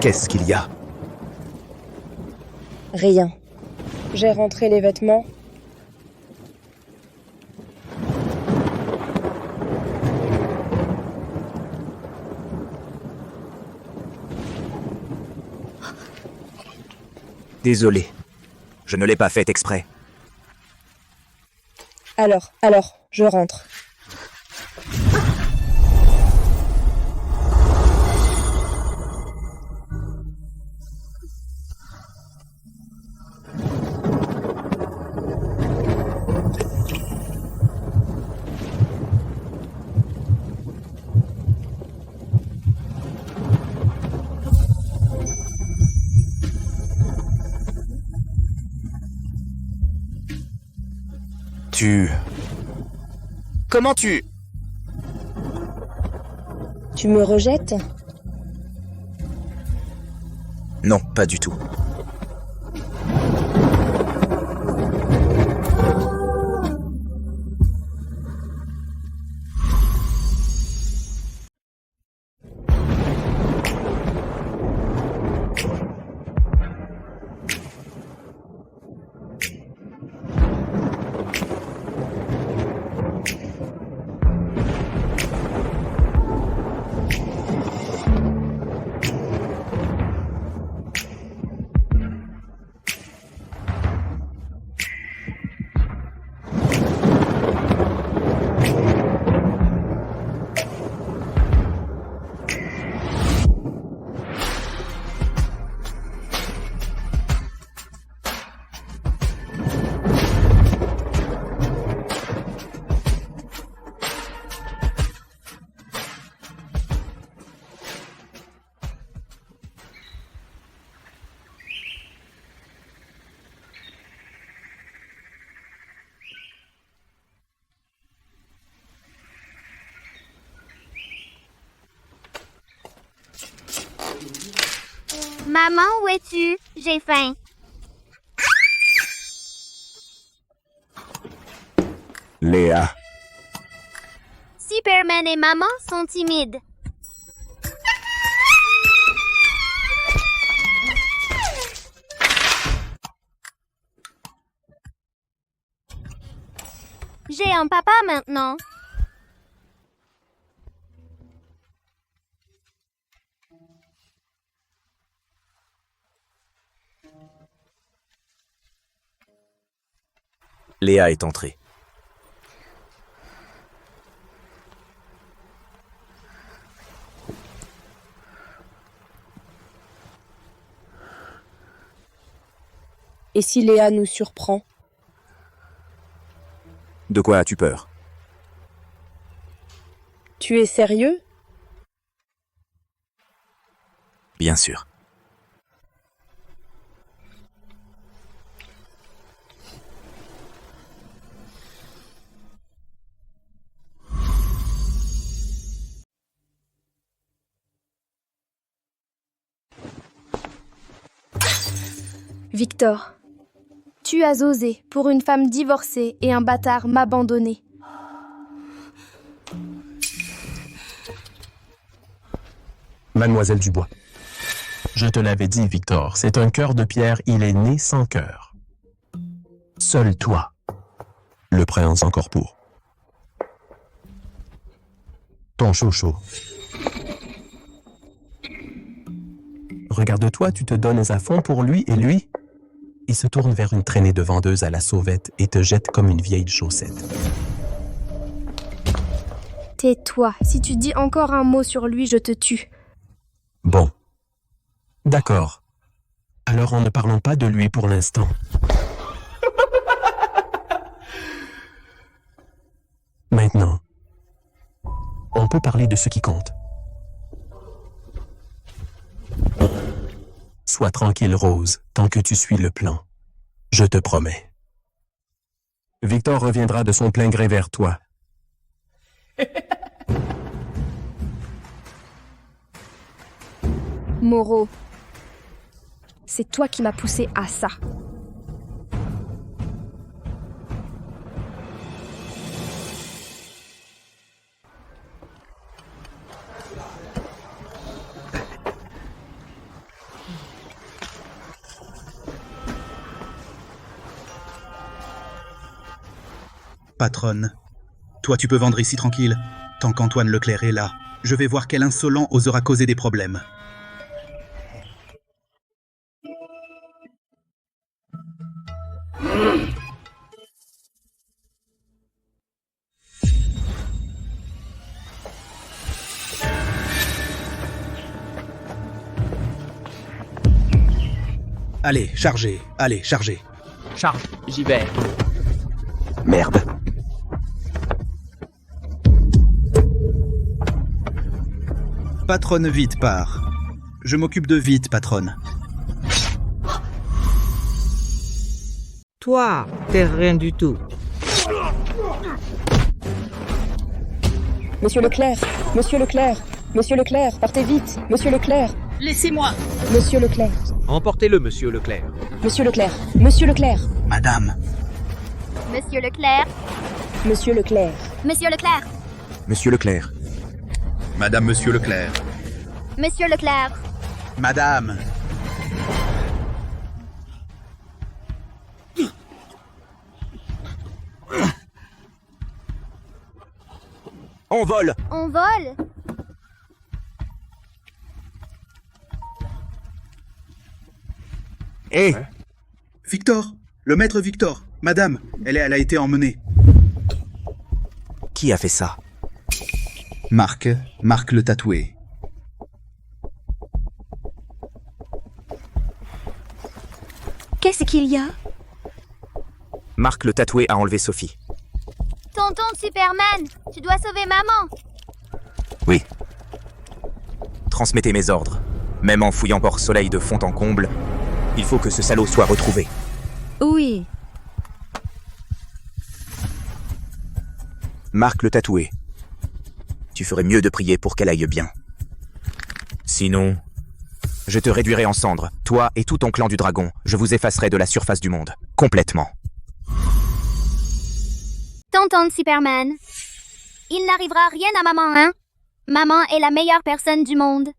Qu'est-ce qu'il y a? Rien. J'ai rentré les vêtements. Désolé. Je ne l'ai pas fait exprès. Alors, je rentre. Comment tu... Tu me rejettes? Non, pas du tout. Maman, où es-tu? J'ai faim. Léa. Superman et maman sont timides. J'ai un papa maintenant. Léa est entrée. Et si Léa nous surprend? De quoi as-tu peur? Tu es sérieux? Bien sûr. Victor, tu as osé, pour une femme divorcée et un bâtard, m'abandonner. Mademoiselle Dubois, je te l'avais dit, Victor, c'est un cœur de pierre, il est né sans cœur. Seul toi le prince encore pour. Ton chouchou. Regarde-toi, tu te donnes à fond pour lui et lui, il se tourne vers une traînée de vendeuse à la sauvette et te jette comme une vieille chaussette. Tais-toi, si tu dis encore un mot sur lui, je te tue. Bon. D'accord. Alors en ne parlons pas de lui pour l'instant. Maintenant, on peut parler de ce qui compte. Sois tranquille, Rose, tant que tu suis le plan. Je te promets. Victor reviendra de son plein gré vers toi. Moreau, c'est toi qui m'as poussé à ça. Patronne, toi tu peux vendre ici tranquille. Tant qu'Antoine Leclerc est là, je vais voir quel insolent osera causer des problèmes. Allez, chargez, allez, chargez. Charge, j'y vais. Merde. Patronne vite part. Je m'occupe de vite, patronne. Toi, t'es rien du tout. Monsieur Leclerc, Monsieur Leclerc, Monsieur Leclerc, partez vite, Monsieur Leclerc. Laissez-moi. Monsieur Leclerc, Emportez-le, monsieur Leclerc. Monsieur Leclerc, Monsieur Leclerc, Madame. Monsieur Leclerc. Monsieur Leclerc, Monsieur Leclerc. Monsieur Leclerc. Madame, monsieur Leclerc. Monsieur Leclerc. Madame. On vole. On vole. Hé Victor, le maître Victor. Madame, elle a été emmenée. Qui a fait ça? Marc le tatoué. Qu'est-ce qu'il y a? Marc le tatoué a enlevé Sophie. Tonton Superman, tu dois sauver maman. Oui. Transmettez mes ordres. Même en fouillant Port-Soleil de fond en comble, il faut que ce salaud soit retrouvé. Oui. Marc le tatoué. Tu ferais mieux de prier pour qu'elle aille bien. Sinon, je te réduirai en cendres. Toi et tout ton clan du dragon, je vous effacerai de la surface du monde. Complètement. Tonton Superman, il n'arrivera rien à maman, hein? Maman est la meilleure personne du monde.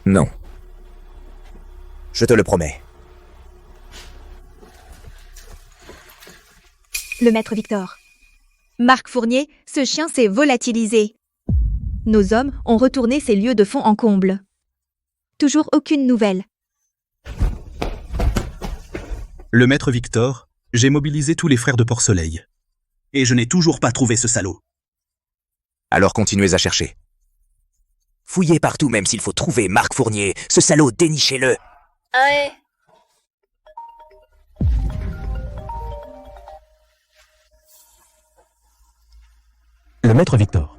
Non. Je te le promets. Le maître Victor. Marc Fournier, ce chien s'est volatilisé. Nos hommes ont retourné ces lieux de fond en comble. Toujours aucune nouvelle. Le maître Victor, j'ai mobilisé tous les frères de Port-Soleil. Et je n'ai toujours pas trouvé ce salaud. Alors continuez à chercher. Fouillez partout même s'il faut trouver Marc Fournier. Ce salaud, dénichez-le. Ouais. Le maître Victor.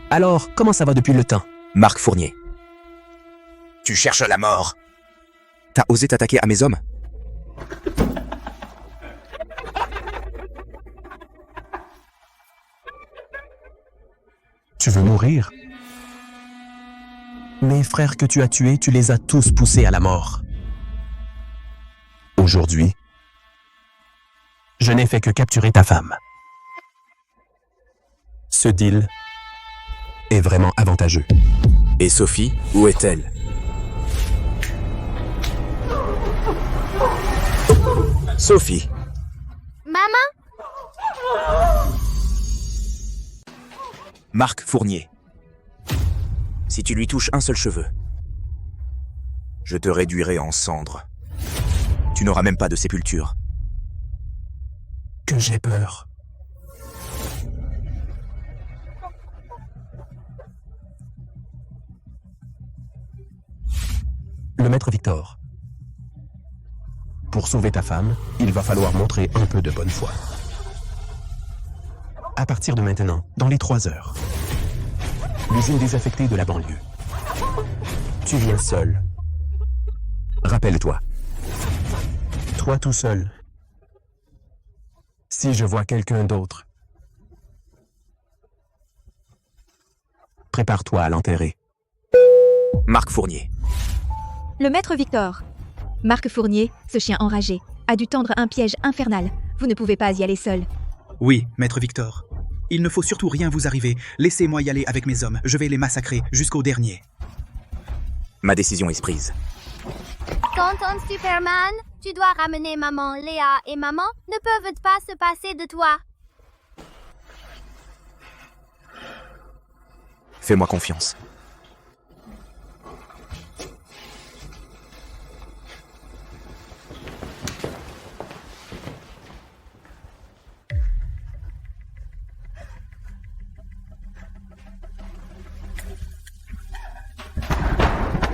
Alors, comment ça va depuis le temps? Marc Fournier. Tu cherches la mort. T'as osé t'attaquer à mes hommes? Tu veux mourir? Mes frères que tu as tués, tu les as tous poussés à la mort. Aujourd'hui, je n'ai fait que capturer ta femme. Ce deal est vraiment avantageux. Et Sophie, où est-elle? Sophie. Maman? Marc Fournier. Si tu lui touches un seul cheveu, je te réduirai en cendres. Tu n'auras même pas de sépulture. Que j'ai peur. Le maître Victor. Pour sauver ta femme, il va falloir montrer un peu de bonne foi. À partir de maintenant, dans les 3 heures, l'usine désaffectée de la banlieue. Tu viens seul. Rappelle-toi. Toi tout seul. Si je vois quelqu'un d'autre, prépare-toi à l'enterrer. Marc Fournier. Le maître Victor. Marc Fournier, ce chien enragé, a dû tendre un piège infernal. Vous ne pouvez pas y aller seul. Oui, maître Victor. Il ne faut surtout rien vous arriver. Laissez-moi y aller avec mes hommes. Je vais les massacrer jusqu'au dernier. Ma décision est prise. Tonton Superman, tu dois ramener maman. Léa et maman ne peuvent pas se passer de toi. Fais-moi confiance.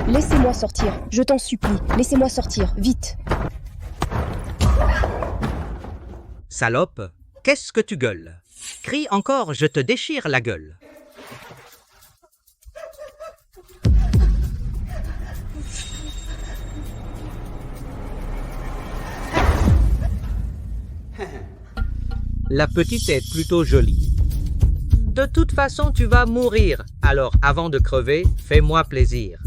Laissez-moi sortir, je t'en supplie. Laissez-moi sortir, vite. Salope, qu'est-ce que tu gueules? Crie encore, je te déchire la gueule. La petite est plutôt jolie. De toute façon, tu vas mourir. Alors, avant de crever, fais-moi plaisir.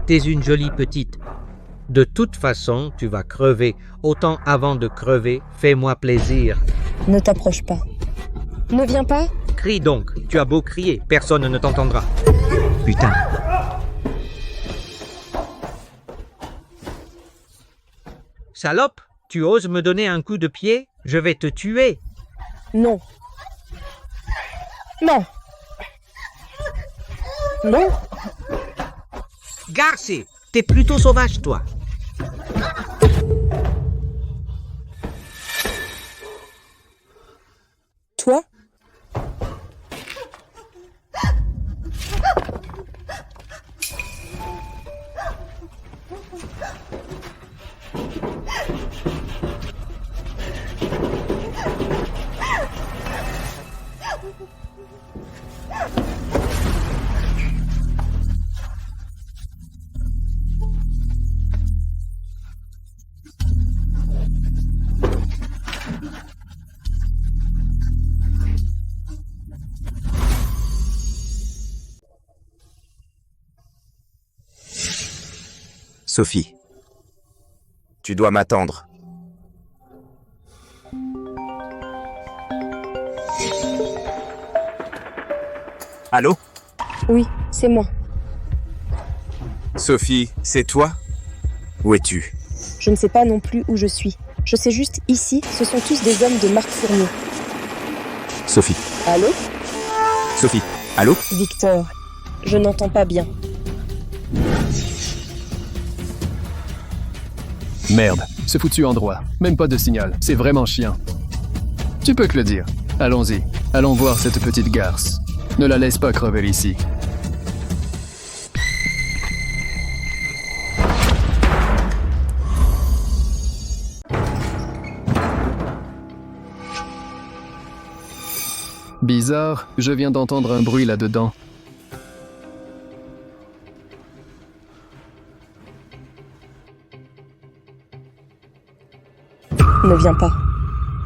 T'es une jolie petite. De toute façon, tu vas crever. Autant avant de crever, fais-moi plaisir. Ne t'approche pas. Ne viens pas. Crie donc. Tu as beau crier, personne ne t'entendra. Putain. Salope, tu oses me donner un coup de pied? Je vais te tuer. Non. Non. Non. Garci, t'es plutôt sauvage, toi. Toi? Sophie, tu dois m'attendre. Allô? Oui, c'est moi. Sophie, c'est toi? Où es-tu? Je ne sais pas non plus où je suis. Je sais juste ici, ce sont tous des hommes de Marc Fournier. Sophie. Allô? Sophie, allô? Victor, je n'entends pas bien. Merde, ce foutu endroit. Même pas de signal, c'est vraiment chiant. Tu peux que le dire. Allons-y, allons voir cette petite garce. Ne la laisse pas crever ici. Bizarre, je viens d'entendre un bruit là-dedans. Ne viens pas.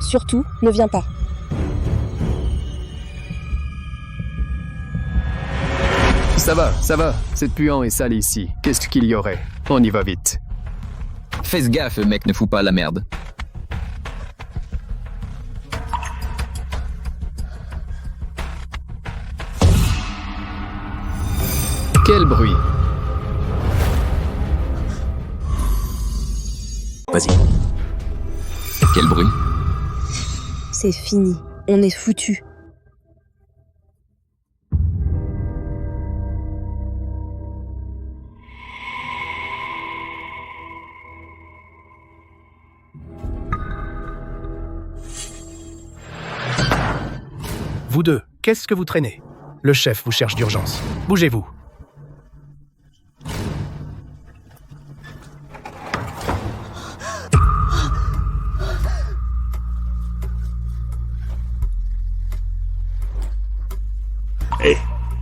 Surtout, ne viens pas. Ça va, c'est puant et sale ici. Qu'est-ce qu'il y aurait? On y va vite. Fais gaffe, mec, ne fous pas la merde. Quel bruit? Vas-y. Quel bruit? C'est fini. On est foutus. Vous deux, qu'est-ce que vous traînez? Le chef vous cherche d'urgence. Bougez-vous.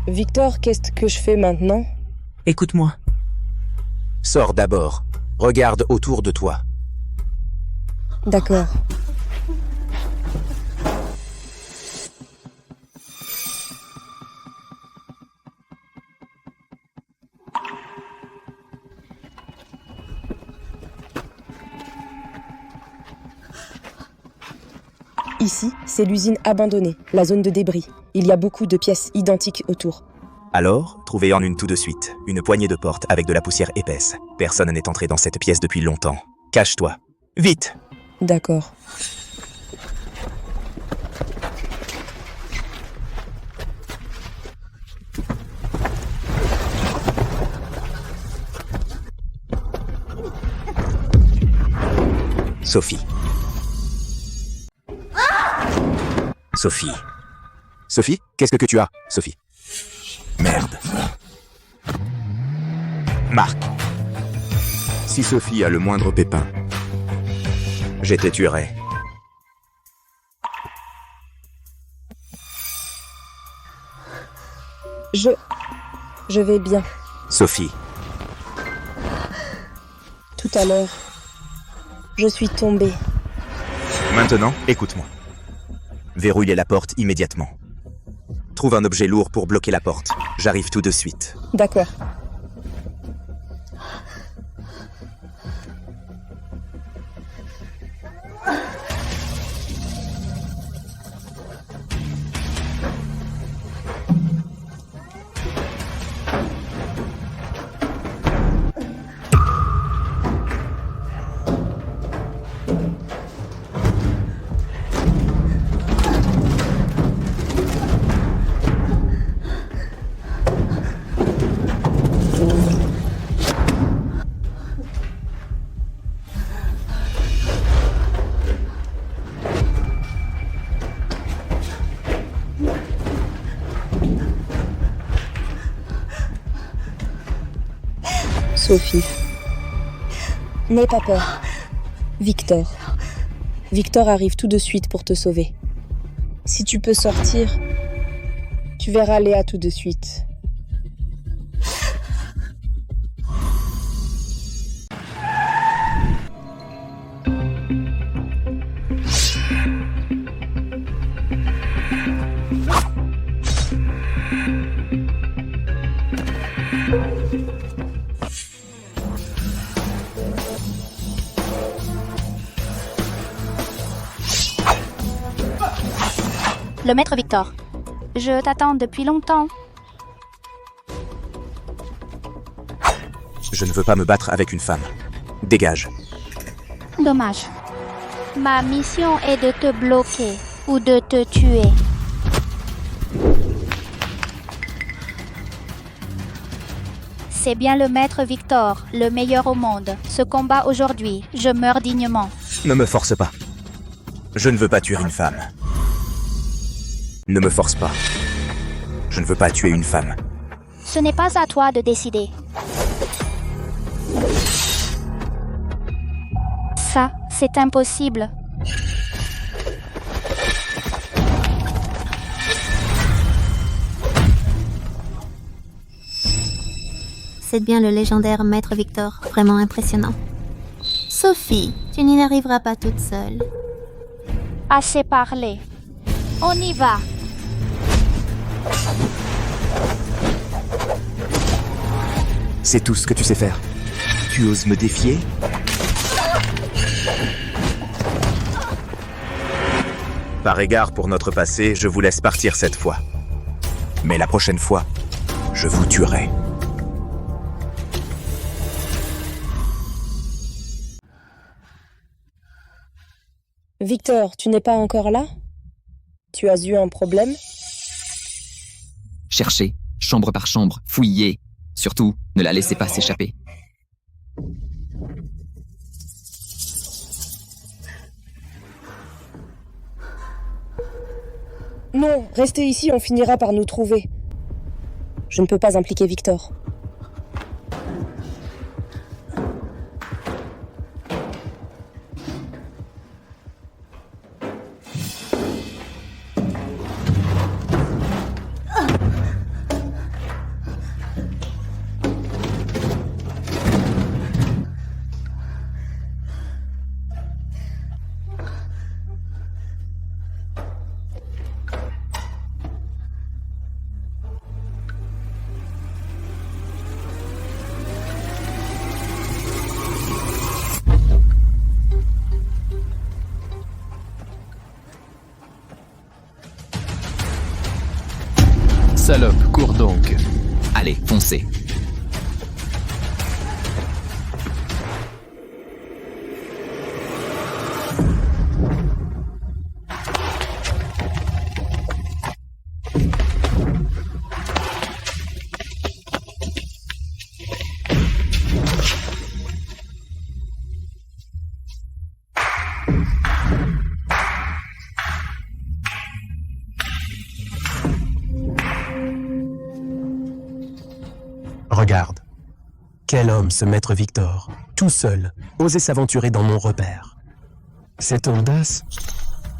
Victor, qu'est-ce que je fais maintenant? Écoute-moi. Sors d'abord. Regarde autour de toi. D'accord. Ici, c'est l'usine abandonnée, la zone de débris. Il y a beaucoup de pièces identiques autour. Alors, trouvez en une tout de suite. Une poignée de porte avec de la poussière épaisse. Personne n'est entré dans cette pièce depuis longtemps. Cache-toi. Vite! D'accord. Sophie. Sophie. Sophie, qu'est-ce que tu as, Sophie? Merde. Marc. Si Sophie a le moindre pépin, je te tuerai. Je vais bien. Sophie. Tout à l'heure. Je suis tombée. Maintenant, écoute-moi. Verrouillez la porte immédiatement. Trouve un objet lourd pour bloquer la porte. J'arrive tout de suite. D'accord. Sophie. N'aie pas peur. Victor. Victor arrive tout de suite pour te sauver. Si tu peux sortir, tu verras Léa tout de suite. Le maître Victor. Je t'attends depuis longtemps. Je ne veux pas me battre avec une femme. Dégage. Dommage. Ma mission est de te bloquer ou de te tuer. C'est bien le maître Victor, le meilleur au monde. Ce combat aujourd'hui, je meurs dignement. Ne me force pas. Je ne veux pas tuer une femme. Ne me force pas. Je ne veux pas tuer une femme. Ce n'est pas à toi de décider. Ça, c'est impossible. C'est bien le légendaire maître Victor, vraiment impressionnant. Sophie, tu n'y arriveras pas toute seule. Assez parlé. On y va. C'est tout ce que tu sais faire. Tu oses me défier? Par égard pour notre passé, je vous laisse partir cette fois. Mais la prochaine fois, je vous tuerai. Victor, tu n'es pas encore là? Tu as eu un problème? Cherchez, chambre par chambre, fouillez. Surtout, ne la laissez pas s'échapper. Non, restez ici, on finira par nous trouver. Je ne peux pas impliquer Victor. Salope, cours donc. Allez, foncez. Regarde. Quel homme ce maître Victor, tout seul, osait s'aventurer dans mon repère. Cette audace,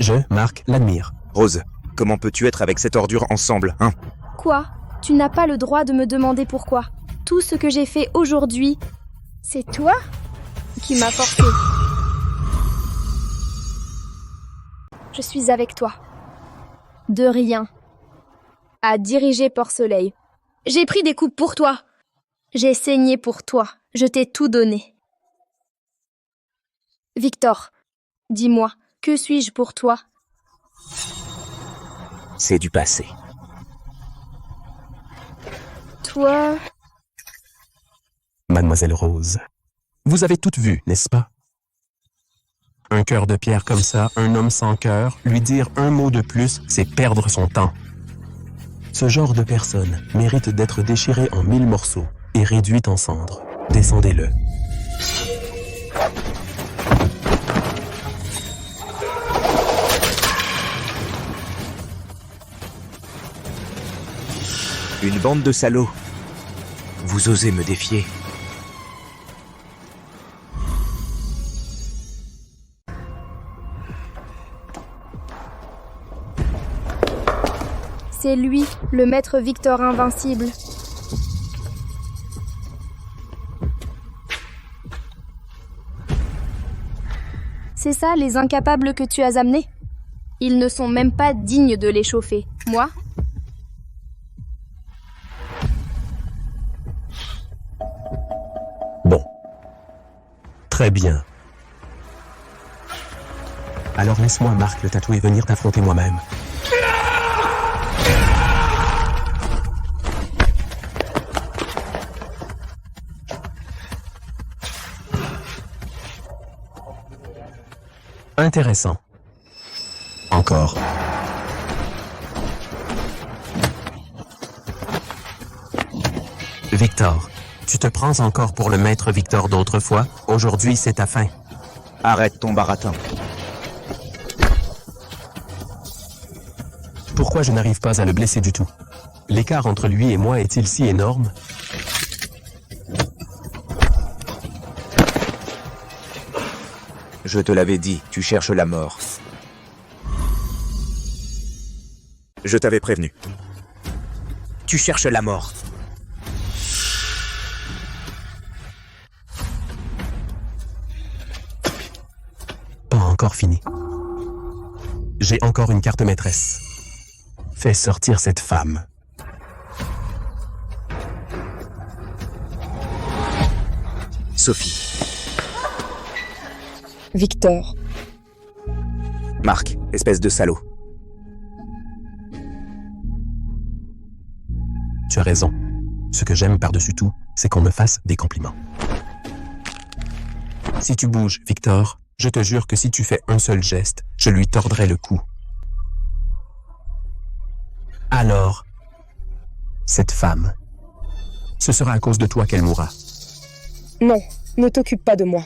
je, Marc, l'admire. Rose, comment peux-tu être avec cette ordure ensemble, hein? Quoi? Tu n'as pas le droit de me demander pourquoi. Tout ce que j'ai fait aujourd'hui, c'est toi qui m'as forcé. Je suis avec toi. De rien. À diriger Port-Soleil. J'ai pris des coups pour toi. J'ai saigné pour toi. Je t'ai tout donné. Victor, dis-moi, que suis-je pour toi? C'est du passé. Toi... Mademoiselle Rose, vous avez toutes vu, n'est-ce pas? Un cœur de pierre comme ça, un homme sans cœur, lui dire un mot de plus, c'est perdre son temps. Ce genre de personne mérite d'être déchirée en 1000 morceaux et réduite en cendres. Descendez-le. Une bande de salauds. Vous osez me défier. C'est lui, le maître Victor invincible. C'est ça, les incapables que tu as amenés? Ils ne sont même pas dignes de l'échauffer. Moi? Bon. Très bien. Alors laisse-moi, Marc le tatoué, venir t'affronter moi-même. Intéressant. Encore. Victor, tu te prends encore pour le maître Victor d'autrefois? Aujourd'hui, c'est ta fin. Arrête ton baratin. Pourquoi je n'arrive pas à le blesser du tout? L'écart entre lui et moi est-il si énorme? Je te l'avais dit, tu cherches la mort. Je t'avais prévenu. Tu cherches la mort. Pas encore fini. J'ai encore une carte maîtresse. Fais sortir cette femme. Sophie. Victor. Marc, espèce de salaud. Tu as raison. Ce que j'aime par-dessus tout, c'est qu'on me fasse des compliments. Si tu bouges, Victor, je te jure que si tu fais un seul geste, je lui tordrai le cou. Alors, cette femme, ce sera à cause de toi qu'elle mourra. Non, ne t'occupe pas de moi.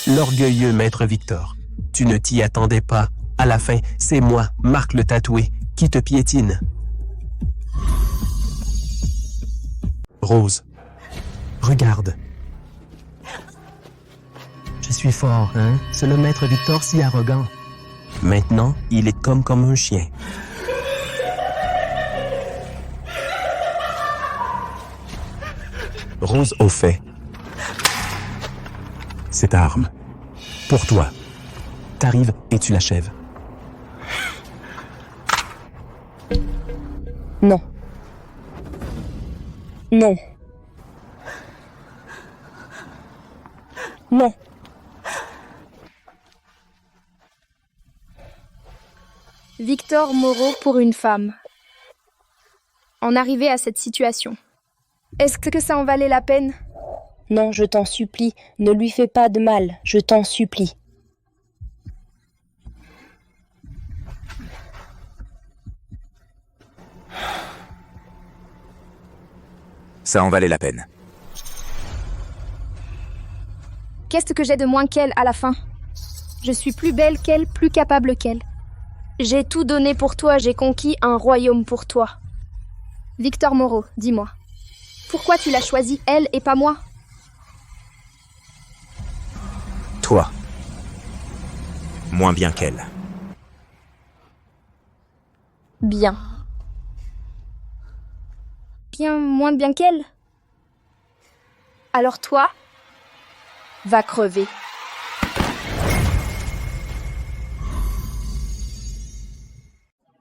L'orgueilleux maître Victor, tu ne t'y attendais pas. À la fin, c'est moi, Marc le tatoué, qui te piétine. Rose, regarde. Je suis fort, hein? C'est le maître Victor si arrogant. Maintenant, il est comme un chien. Rose au fait. Cette arme. Pour toi. T'arrives et tu l'achèves. Non. Non. Non. Victor Moreau pour une femme. En arriver à cette situation. Est-ce que ça en valait la peine? Non, je t'en supplie, ne lui fais pas de mal, je t'en supplie. Ça en valait la peine. Qu'est-ce que j'ai de moins qu'elle à la fin? Je suis plus belle qu'elle, plus capable qu'elle. J'ai tout donné pour toi, j'ai conquis un royaume pour toi. Victor Moreau, dis-moi. Pourquoi tu l'as choisie, elle, et pas moi? Toi. Moins bien qu'elle. Bien. bien moins bien qu'elle. Alors toi, va crever.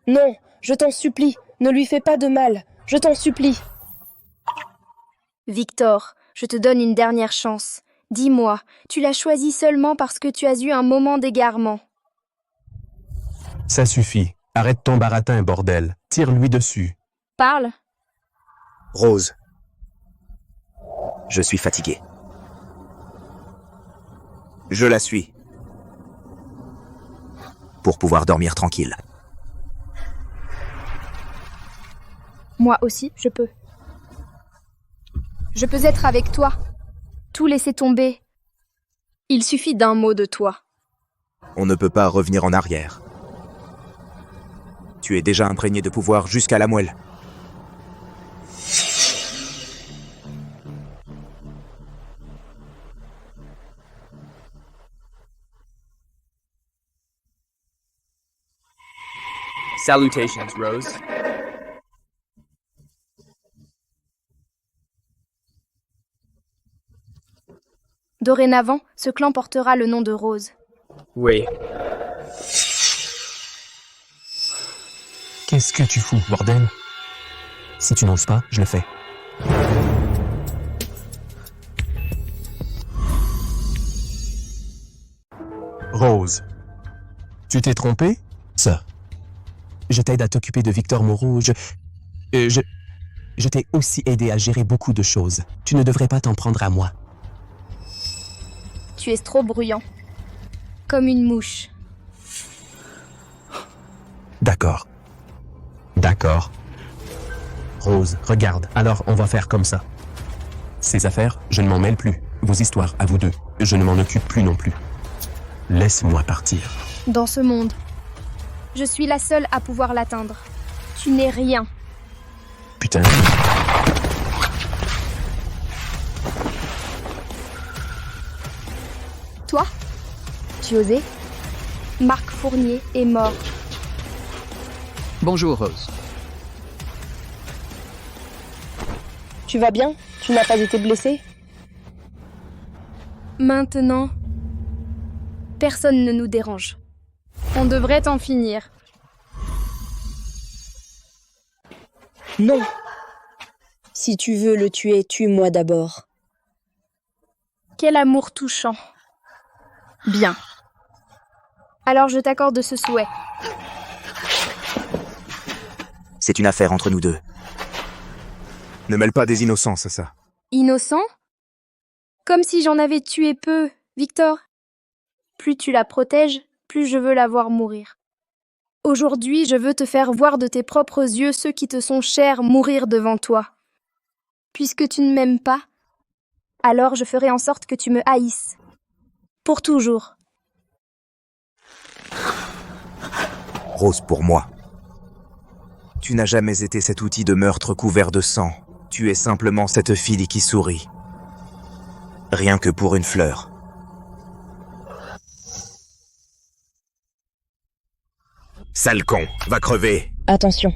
Non, je t'en supplie, ne lui fais pas de mal, je t'en supplie. Victor, je te donne une dernière chance. Dis-moi, tu l'as choisi seulement parce que tu as eu un moment d'égarement. Ça suffit. Arrête ton baratin, bordel. Tire-lui dessus. Parle. Rose. Je suis fatigué. Je la suis. Pour pouvoir dormir tranquille. Moi aussi, je peux. Je peux être avec toi. Tout laisser tomber. Il suffit d'un mot de toi. On ne peut pas revenir en arrière. Tu es déjà imprégné de pouvoir jusqu'à la moelle. Salutations, Rose. Dorénavant, ce clan portera le nom de Rose. Oui. Qu'est-ce que tu fous, bordel? Si tu n'oses pas, je le fais. Rose. Tu t'es trompé? Ça. Je t'aide à t'occuper de Victor Moreau. Je t'ai aussi aidé à gérer beaucoup de choses. Tu ne devrais pas t'en prendre à moi. Tu es trop bruyant. Comme une mouche. D'accord. D'accord. Rose, regarde, alors on va faire comme ça. Ces affaires, je ne m'en mêle plus. Vos histoires, à vous deux, je ne m'en occupe plus non plus. Laisse-moi partir. Dans ce monde, je suis la seule à pouvoir l'atteindre. Tu n'es rien. Putain. Toi, tu osais? Marc Fournier est mort. Bonjour, Rose. Tu vas bien? Tu n'as pas été blessée? Maintenant, personne ne nous dérange. On devrait en finir. Non. Si tu veux le tuer, tue-moi d'abord. Quel amour touchant. Bien. Alors je t'accorde ce souhait. C'est une affaire entre nous deux. Ne mêle pas des innocences à ça. Innocent? Comme si j'en avais tué peu, Victor. Plus tu la protèges, plus je veux la voir mourir. Aujourd'hui, je veux te faire voir de tes propres yeux ceux qui te sont chers mourir devant toi. Puisque tu ne m'aimes pas, alors je ferai en sorte que tu me haïsses. Pour toujours. Rose pour moi. Tu n'as jamais été cet outil de meurtre couvert de sang. Tu es simplement cette fille qui sourit. Rien que pour une fleur. Sale con, va crever. Attention.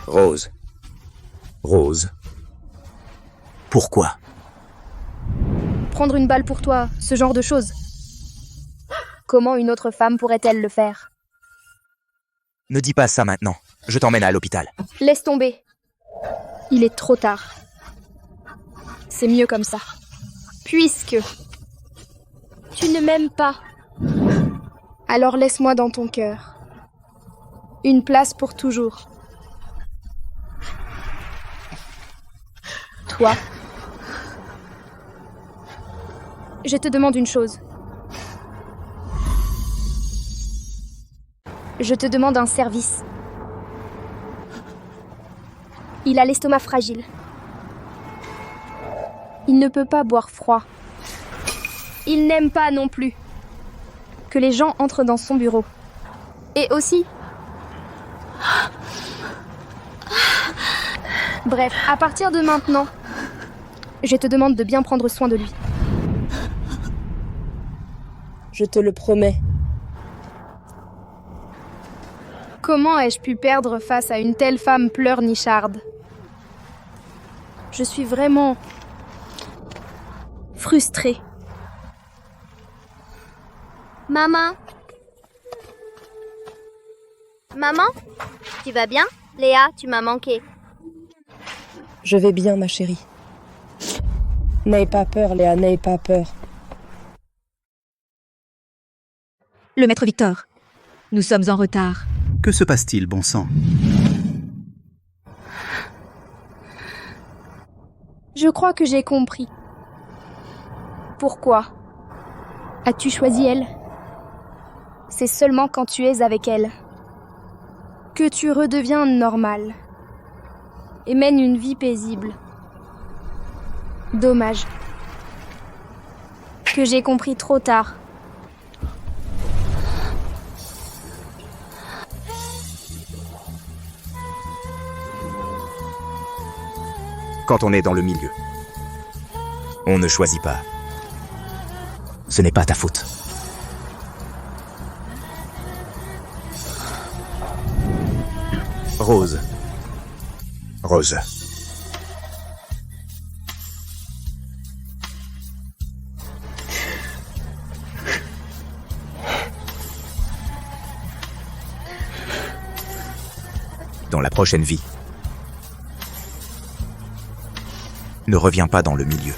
Rose. Rose. Pourquoi? Prendre une balle pour toi, ce genre de choses. Comment une autre femme pourrait-elle le faire? Ne dis pas ça maintenant. Je t'emmène à l'hôpital. Laisse tomber. Il est trop tard. C'est mieux comme ça. Puisque tu ne m'aimes pas, alors laisse-moi dans ton cœur. Une place pour toujours. Toi, je te demande une chose. Je te demande un service. Il a l'estomac fragile. Il ne peut pas boire froid. Il n'aime pas non plus. que les gens entrent dans son bureau. Et aussi... Bref, à partir de maintenant, je te demande de bien prendre soin de lui. Je te le promets. Comment ai-je pu perdre face à une telle femme pleurnicharde? Je suis vraiment... frustrée. Maman? Maman? Tu vas bien? Léa, tu m'as manqué. Je vais bien, ma chérie. N'aie pas peur, Léa, n'aie pas peur. Le maître Victor. Nous sommes en retard. Que se passe-t-il, bon sang? Je crois que j'ai compris. Pourquoi as-tu choisi elle? C'est seulement quand tu es avec elle que tu redeviens normal et mènes une vie paisible. Dommage que j'ai compris trop tard. Quand on est dans le milieu, on ne choisit pas. Ce n'est pas ta faute. Rose. Rose. Dans la prochaine vie, ne reviens pas dans le milieu.